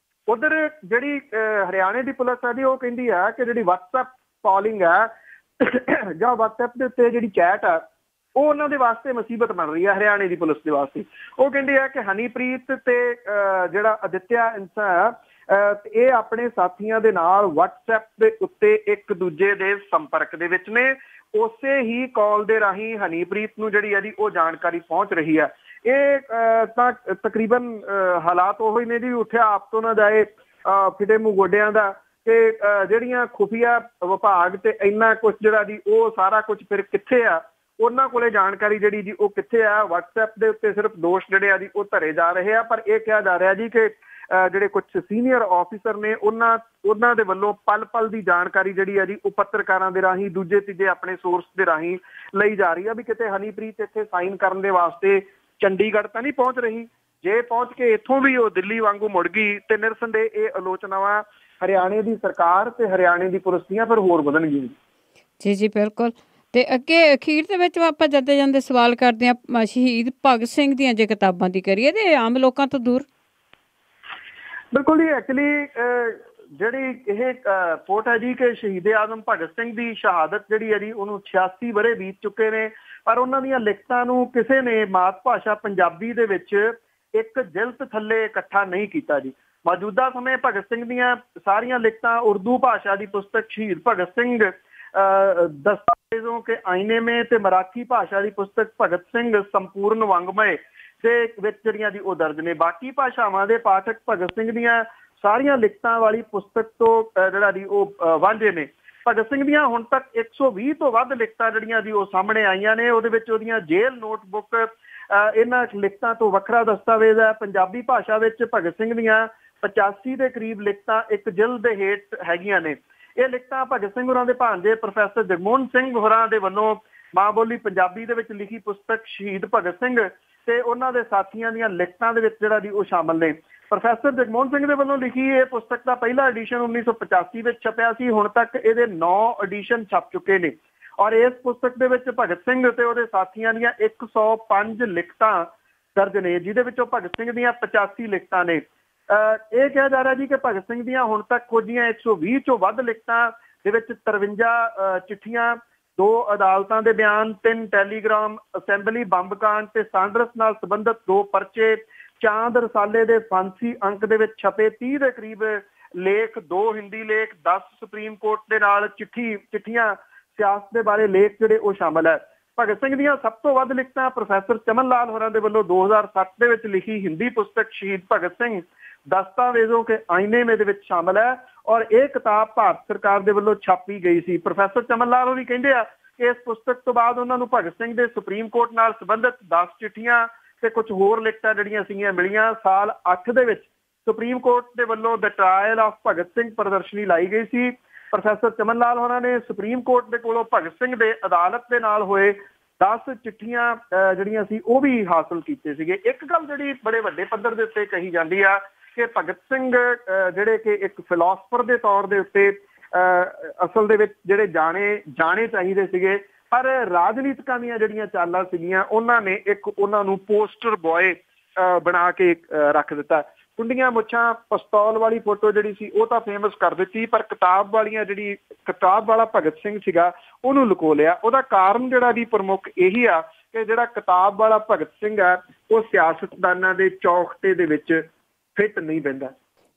ਉਧਰ ਜਿਹੜੀ ਹਰਿਆਣੇ ਦੀ ਪੁਲਿਸ ਹੈ ਜੀ ਉਹ ਕਹਿੰਦੀ ਹੈ ਕਿ ਜਿਹੜੀ WhatsApp ਕਾਲਿੰਗ ਹੈ ਜਾਂ WhatsApp ਦੇ ਉੱਤੇ ਜਿਹੜੀ ਚੈਟ ਆ ਉਹ ਉਹਨਾਂ ਦੇ ਵਾਸਤੇ ਮੁਸੀਬਤ ਬਣ ਰਹੀ ਹੈ ਹਰਿਆਣੇ ਦੀ ਪੁਲਿਸ ਦੇ ਵਾਸਤੇ। ਉਹ ਕਹਿੰਦੇ ਆ ਕਿ ਹਨੀਪ੍ਰੀਤ ਤੇ ਜਿਹੜਾ ਅਦਿੱਤਿਆ ਇੰਸਾ ਇਹ ਆਪਣੇ ਸਾਥੀਆਂ ਦੇ ਨਾਲ WhatsApp ਦੇ ਉੱਤੇ ਇੱਕ ਦੂਜੇ ਦੇ ਸੰਪਰਕ ਦੇ ਵਿੱਚ ਨੇ। ਉਸੇ ਹੀ ਕਾਲ ਦੇ ਰਾਹੀਂ ਹਨੀਪ੍ਰੀਤ ਨੂੰ ਜਿਹੜੀ ਹੈ ਜੀ ਉਹ ਜਾਣਕਾਰੀ ਪਹੁੰਚ ਰਹੀ ਹੈ। ਇਹ ਤਾਂ ਤਕਰੀਬਨ ਹਾਲਾਤ ਉਹ ਹੀ ਨੇ ਜੀ, ਉੱਠਿਆ ਆਪ ਤੋਂ ਨਾ ਜਾਏ ਫਿਟੇ ਮੂੰਹ ਗੋਡਿਆਂ ਦਾ, ਕਿ ਜਿਹੜੀਆਂ ਖੁਫੀਆ ਵਿਭਾਗ ਤੇ ਇੰਨਾ ਕੁਛ ਜਿਹੜਾ ਜੀ ਉਹ ਸਾਰਾ ਕੁਝ ਫਿਰ ਕਿੱਥੇ ਆ, ਉਹਨਾਂ ਕੋਲੇ ਜਾਣਕਾਰੀ ਜਿਹੜੀ ਜੀ ਉਹ ਕਿੱਥੇ ਆ। WhatsApp ਦੇ ਉੱਤੇ ਸਿਰਫ ਦੋਸ਼ ਜਿਹੜੇ ਆ ਜੀ ਉਹ ਧਰੇ ਜਾ ਰਹੇ ਆ, ਪਰ ਇਹ ਕਿਹਾ ਜਾ ਰਿਹਾ ਜੀ ਕਿ ਜਿਹੜੇ ਕੁਝ ਸੀਨੀਅਰ ਆਫੀਸਰ ਨੇ ਉਹਨਾਂ ਦੇ ਵੱਲੋਂ ਪਲ ਪਲ ਦੀ ਜਾਣਕਾਰੀ ਜਿਹੜੀ ਆ ਜੀ ਉਹ ਪੱਤਰਕਾਰਾਂ ਦੇ ਰਾਹੀਂ, ਦੂਜੇ ਤੀਜੇ ਆਪਣੇ ਸੋਰਸ ਦੇ ਰਾਹੀਂ ਲਈ ਜਾ ਰਹੀ ਆ ਵੀ ਕਿਤੇ ਹਨੀਪ੍ਰੀਤ ਇੱਥੇ ਸਾਈਨ ਕਰਨ ਦੇ ਵਾਸਤੇ ਚੰਡੀਗੜ੍ਹ ਤਾਂ ਨਹੀਂ ਪਹੁੰਚ ਰਹੀ। ਜੇ ਪਹੁੰਚ ਕੇ ਇੱਥੋਂ ਵੀ ਉਹ ਦਿੱਲੀ ਵਾਂਗੂ ਮੁੜ ਗਈ ਤੇ ਨਿਰਸੰਦੇਹ ਇਹ ਆਲੋਚਨਾਵਾਂ ਹਰਿਆਣੇ ਦੀ ਸਰਕਾਰ ਤੇ ਹਰਿਆਣੇ ਦੀ ਪੁਲਿਸ ਦੀਆਂ ਫਿਰ ਹੋਰ ਵਧਣਗੀਆਂ। ਜੀ ਜੀ ਬਿਲਕੁਲ। ਤੇ ਅੱਗੇ ਅਖੀਰ ਦੇ ਵਿੱਚ ਆਪਾਂ ਜਾਂਦੇ ਜਾਂਦੇ ਸਵਾਲ ਕਰਦੇ ਹਾਂ, ਸ਼ਹੀਦ ਭਗਤ ਸਿੰਘ ਦੀਆਂ ਜੇ ਕਿਤਾਬਾਂ ਦੀ ਕਰੀਏ ਤੇ ਆਮ ਲੋਕਾਂ ਤੋਂ ਦੂਰ। ਬਿਲਕੁਲ ਜੀ, ਐਕਚੁਅਲੀ ਜਿਹੜੀ ਇਹ ਰਿਪੋਰਟ ਹੈ ਜੀ ਕਿ ਸ਼ਹੀਦ ਆਜ਼ਮ ਭਗਤ ਸਿੰਘ ਦੀ ਸ਼ਹਾਦਤ ਜਿਹੜੀ ਹੈ ਜੀ ਉਹਨੂੰ 86 ਵਰ੍ਹੇ ਬੀਤ ਚੁੱਕੇ ਨੇ, ਪਰ ਉਹਨਾਂ ਦੀਆਂ ਲਿਖਤਾਂ ਨੂੰ ਕਿਸੇ ਨੇ ਮਾਤ ਭਾਸ਼ਾ ਪੰਜਾਬੀ ਦੇ ਵਿੱਚ ਇੱਕ ਜਿਲਦ ਥੱਲੇ ਇਕੱਠਾ ਨਹੀਂ ਕੀਤਾ ਜੀ। ਮੌਜੂਦਾ ਸਮੇਂ ਭਗਤ ਸਿੰਘ ਦੀਆਂ ਸਾਰੀਆਂ ਲਿਖਤਾਂ ਉਰਦੂ ਭਾਸ਼ਾ ਦੀ ਪੁਸਤਕ ਸ਼ਹੀਦ ਭਗਤ ਸਿੰਘ ਦਸਤਾਵੇਜ਼ੋਂ ਕੇ ਆਈਨੇ ਮੇ ਤੇ ਮਰਾਠੀ ਭਾਸ਼ਾ ਦੀ ਪੁਸਤਕ ਭਗਤ ਸਿੰਘ ਸੰਪੂਰਨ ਵੰਗਮਏ ਦੇ ਵਿੱਚ ਜਿਹੜੀਆਂ ਜੀ ਉਹ ਦਰਜ ਨੇ। ਬਾਕੀ ਭਾਸ਼ਾਵਾਂ ਦੇ ਪਾਠਕ ਭਗਤ ਸਿੰਘ ਦੀਆਂ ਸਾਰੀਆਂ ਲਿਖਤਾਂ ਵਾਲੀ ਪੁਸਤਕ ਤੋਂ ਜਿਹੜਾ ਜੀ ਉਹ ਵਾਂਝੇ ਨੇ। ਭਗਤ ਸਿੰਘ ਦੀਆਂ ਹੁਣ ਤੱਕ 120 ਤੋਂ ਵੱਧ ਲਿਖਤਾਂ ਜਿਹੜੀਆਂ ਜੀ ਉਹ ਸਾਹਮਣੇ ਆਈਆਂ ਨੇ। ਉਹਦੇ ਵਿੱਚ ਉਹਦੀਆਂ ਜੇਲ੍ਹ ਨੋਟਬੁੱਕ ਇਹਨਾਂ ਲਿਖਤਾਂ ਤੋਂ ਵੱਖਰਾ ਦਸਤਾਵੇਜ਼ ਹੈ। ਪੰਜਾਬੀ ਭਾਸ਼ਾ ਵਿੱਚ ਭਗਤ ਸਿੰਘ ਦੀਆਂ 85 ਦੇ ਕਰੀਬ ਲਿਖਤਾਂ ਇੱਕ ਜਿਲਦ ਦੇ ਹੇਠ ਹੈਗੀਆਂ ਨੇ। ਇਹ ਲਿਖਤਾਂ ਭਗਤ ਸਿੰਘ ਹੋਰਾਂ ਦੇ ਭਾਣਜੇ ਪ੍ਰੋਫੈਸਰ ਜਗਮੋਹਨ ਸਿੰਘ ਹੋਰਾਂ ਦੇ ਵੱਲੋਂ ਮਾਂ ਬੋਲੀ ਪੰਜਾਬੀ ਦੇ ਵਿੱਚ ਲਿਖੀ ਪੁਸਤਕ ਸ਼ਹੀਦ ਭਗਤ ਸਿੰਘ ਤੇ ਉਹਨਾਂ ਦੇ ਸਾਥੀਆਂ ਦੀਆਂ ਲਿਖਤਾਂ ਦੇ ਵਿੱਚ ਜਿਹੜਾ ਜੀ ਉਹ ਸ਼ਾਮਲ ਨੇ। ਪ੍ਰੋਫੈਸਰ ਜਗਮੋਹਨ ਸਿੰਘ ਦੇ ਵੱਲੋਂ ਲਿਖੀ ਇਹ ਪੁਸਤਕ ਦਾ ਪਹਿਲਾ ਐਡੀਸ਼ਨ 1985 ਵਿੱਚ ਛਪਿਆ ਸੀ। ਹੁਣ ਤੱਕ ਇਹਦੇ 9 ਐਡੀਸ਼ਨ ਛਪ ਚੁੱਕੇ ਨੇ ਔਰ ਇਸ ਪੁਸਤਕ ਦੇ ਵਿੱਚ ਭਗਤ ਸਿੰਘ ਤੇ ਉਹਦੇ ਸਾਥੀਆਂ ਦੀਆਂ 105 ਲਿਖਤਾਂ ਦਰਜ ਨੇ, ਜਿਹਦੇ ਵਿੱਚੋਂ ਭਗਤ ਸਿੰਘ ਦੀਆਂ 85 ਲਿਖਤਾਂ ਨੇ। ਇਹ ਕਿਹਾ ਜਾ ਰਿਹਾ ਜੀ ਕਿ ਭਗਤ ਸਿੰਘ ਦੀਆਂ ਹੁਣ ਤੱਕ ਖੋਜੀਆਂ 120 ਤੋਂ ਵੱਧ ਲਿਖਤਾਂ ਦੇ ਵਿੱਚ 53 ਚਿੱਠੀਆਂ, 2 ਅਦਾਲਤਾਂ ਦੇ ਬਿਆਨ, 3 ਟੈਲੀਗ੍ਰਾਮ, ਅਸੈਂਬਲੀ ਬੰਬ ਕਾਂਡ ਤੇ ਸਾਂਡਰਸ ਨਾਲ ਸੰਬੰਧਿਤ 2 ਪਰਚੇ, ਚਾਂਦ ਰਸਾਲੇ ਦੇ ਫਾਂਸੀ ਅੰਕ ਦੇ ਵਿੱਚ ਛਪੇ 30 ਦੇ ਕਰੀਬ ਲੇਖ, 2 ਹਿੰਦੀ ਲੇਖ, 10 ਸੁਪਰੀਮ ਕੋਰਟ ਦੇ ਨਾਲ ਚਿੱਠੀਆਂ, ਸਿਆਸਤ ਦੇ ਬਾਰੇ ਲੇਖ ਜਿਹੜੇ ਉਹ ਸ਼ਾਮਲ ਹੈ। ਭਗਤ ਸਿੰਘ ਦੀਆਂ ਸਭ ਤੋਂ ਵੱਧ ਲਿਖਤਾਂ ਪ੍ਰੋਫੈਸਰ ਚਮਨ ਲਾਲ ਹੋਰਾਂ ਦੇ ਵੱਲੋਂ 2007 ਦੇ ਵਿੱਚ ਲਿਖੀ ਹਿੰਦੀ ਪੁਸਤਕ ਸ਼ਹੀਦ ਭਗਤ ਸਿੰਘ ਦਸਤਾਵੇਜ਼ੋਂ ਕੇ ਆਈਨੇ ਮੇ ਦੇ ਵਿੱਚ ਸ਼ਾਮਲ ਹੈ ਔਰ ਇਹ ਕਿਤਾਬ ਭਾਰਤ ਸਰਕਾਰ ਦੇ ਵੱਲੋਂ ਛਾਪੀ ਗਈ ਸੀ। ਪ੍ਰੋਫੈਸਰ ਚਮਨ ਲਾਲ ਹੋਰੀ ਕਹਿੰਦੇ ਆ ਕਿ ਇਸ ਪੁਸਤਕ ਤੋਂ ਬਾਅਦ ਉਹਨਾਂ ਨੂੰ ਭਗਤ ਸਿੰਘ ਦੇ ਸੁਪਰੀਮ ਕੋਰਟ ਨਾਲ ਸੰਬੰਧਿਤ 10 ਚਿੱਠੀਆਂ ਤੇ ਕੁਝ ਹੋਰ ਲਿਖਤਾਂ ਜਿਹੜੀਆਂ ਸੀਗੀਆਂ ਮਿਲੀਆਂ। ਸਾਲ 8 ਦੇ ਵਿੱਚ ਸੁਪਰੀਮ ਕੋਰਟ ਦੇ ਵੱਲੋਂ ਦ ਟਰਾਇਲ ਆਫ ਭਗਤ ਸਿੰਘ ਪ੍ਰਦਰਸ਼ਨੀ ਲਾਈ ਗਈ ਸੀ। ਪ੍ਰੋਫੈਸਰ ਚਮਨ ਲਾਲ ਹੋਰਾਂ ਨੇ ਸੁਪਰੀਮ ਕੋਰਟ ਦੇ ਕੋਲੋਂ ਭਗਤ ਸਿੰਘ ਦੇ ਅਦਾਲਤ ਦੇ ਨਾਲ ਹੋਏ 10 ਚਿੱਠੀਆਂ ਜਿਹੜੀਆਂ ਸੀ ਉਹ ਵੀ ਹਾਸਲ ਕੀਤੇ ਸੀਗੇ। ਇੱਕ ਗੱਲ ਜਿਹੜੀ ਬੜੇ ਵੱਡੇ ਪੱਧਰ ਦੇ ਉੱਤੇ ਕਹੀ ਜਾਂਦੀ ਆ ਕਿ ਭਗਤ ਸਿੰਘ ਜਿਹੜੇ ਕਿ ਇੱਕ ਫਿਲਾਸਫਰ ਦੇ ਤੌਰ ਦੇ ਉੱਤੇ ਅਸਲ ਦੇ ਵਿੱਚ ਜਿਹੜੇ ਜਾਣੇ ਚਾਹੀਦੇ ਸੀਗੇ, ਪਰ ਰਾਜਨੀਤਿਕਾਂ ਦੀਆਂ ਜਿਹੜੀਆਂ ਚਾਲਾਂ ਸੀਗੀਆਂ ਉਹਨਾਂ ਨੇ ਉਹਨਾਂ ਨੂੰ ਪੋਸਟਰ ਬॉय ਬਣਾ ਕੇ ਰੱਖ ਦਿੱਤਾ। ਕੁੰਡੀਆਂ ਮੁੱਛਾਂ, ਪਿਸਤੌਲ ਵਾਲੀ ਫੋਟੋ ਜਿਹੜੀ ਸੀ ਉਹ ਤਾਂ ਫੇਮਸ ਕਰ ਦਿੱਤੀ, ਪਰ ਕਿਤਾਬ ਵਾਲਾ ਭਗਤ ਸਿੰਘ ਸੀਗਾ ਉਹਨੂੰ ਲੁਕੋ ਲਿਆ। ਉਹਦਾ ਕਾਰਨ ਜਿਹੜਾ ਦੀ ਪ੍ਰਮੁੱਖ ਇਹੀ ਆ ਕਿ ਜਿਹੜਾ ਕਿਤਾਬ ਵਾਲਾ ਭਗਤ ਸਿੰਘ ਆ ਉਹ ਸਿਆਸਤਦਾਨਾਂ ਦੇ ਚੌਖਟੇ ਦੇ ਵਿੱਚ ਫਿੱਟ ਨਹੀਂ ਪੈਂਦਾ।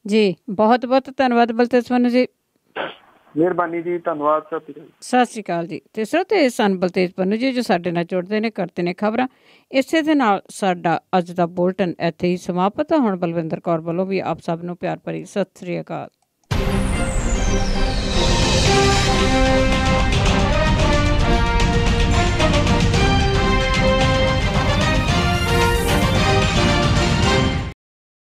ਜੀ ਬਹੁਤ ਬਹੁਤ ਧੰਨਵਾਦ ਬਲਤੇਜ ਪੰਨੂ ਜੀ। ਮਿਹਰਬਾਨੀ ਜੀ, ਧੰਨਵਾਦ। ਸਤਿ ਸ਼੍ਰੀ ਅਕਾਲ ਜੀ। ਤੇ ਸਰੋਤੇ ਸਨ ਬਲਤੇਜ ਪੰਨੂ ਜੀ ਜੋ ਸਾਡੇ ਨਾਲ ਜੁੜਦੇ ਨੇ, ਕਰਦੇ ਨੇ ਖਬਰਾਂ। ਇਸੇ ਦੇ ਨਾਲ ਸਾਡਾ ਅੱਜ ਦਾ ਬੁਲਟਨ ਇੱਥੇ ਹੀ ਸਮਾਪਤ ਹੈ। ਹੁਣ ਬਲਵਿੰਦਰ ਕੌਰ ਵੱਲੋਂ ਵੀ ਆਪ ਸਭ ਨੂੰ ਪਿਆਰ ਭਰੀ ਸਤਿ ਸ਼੍ਰੀ ਅਕਾਲ।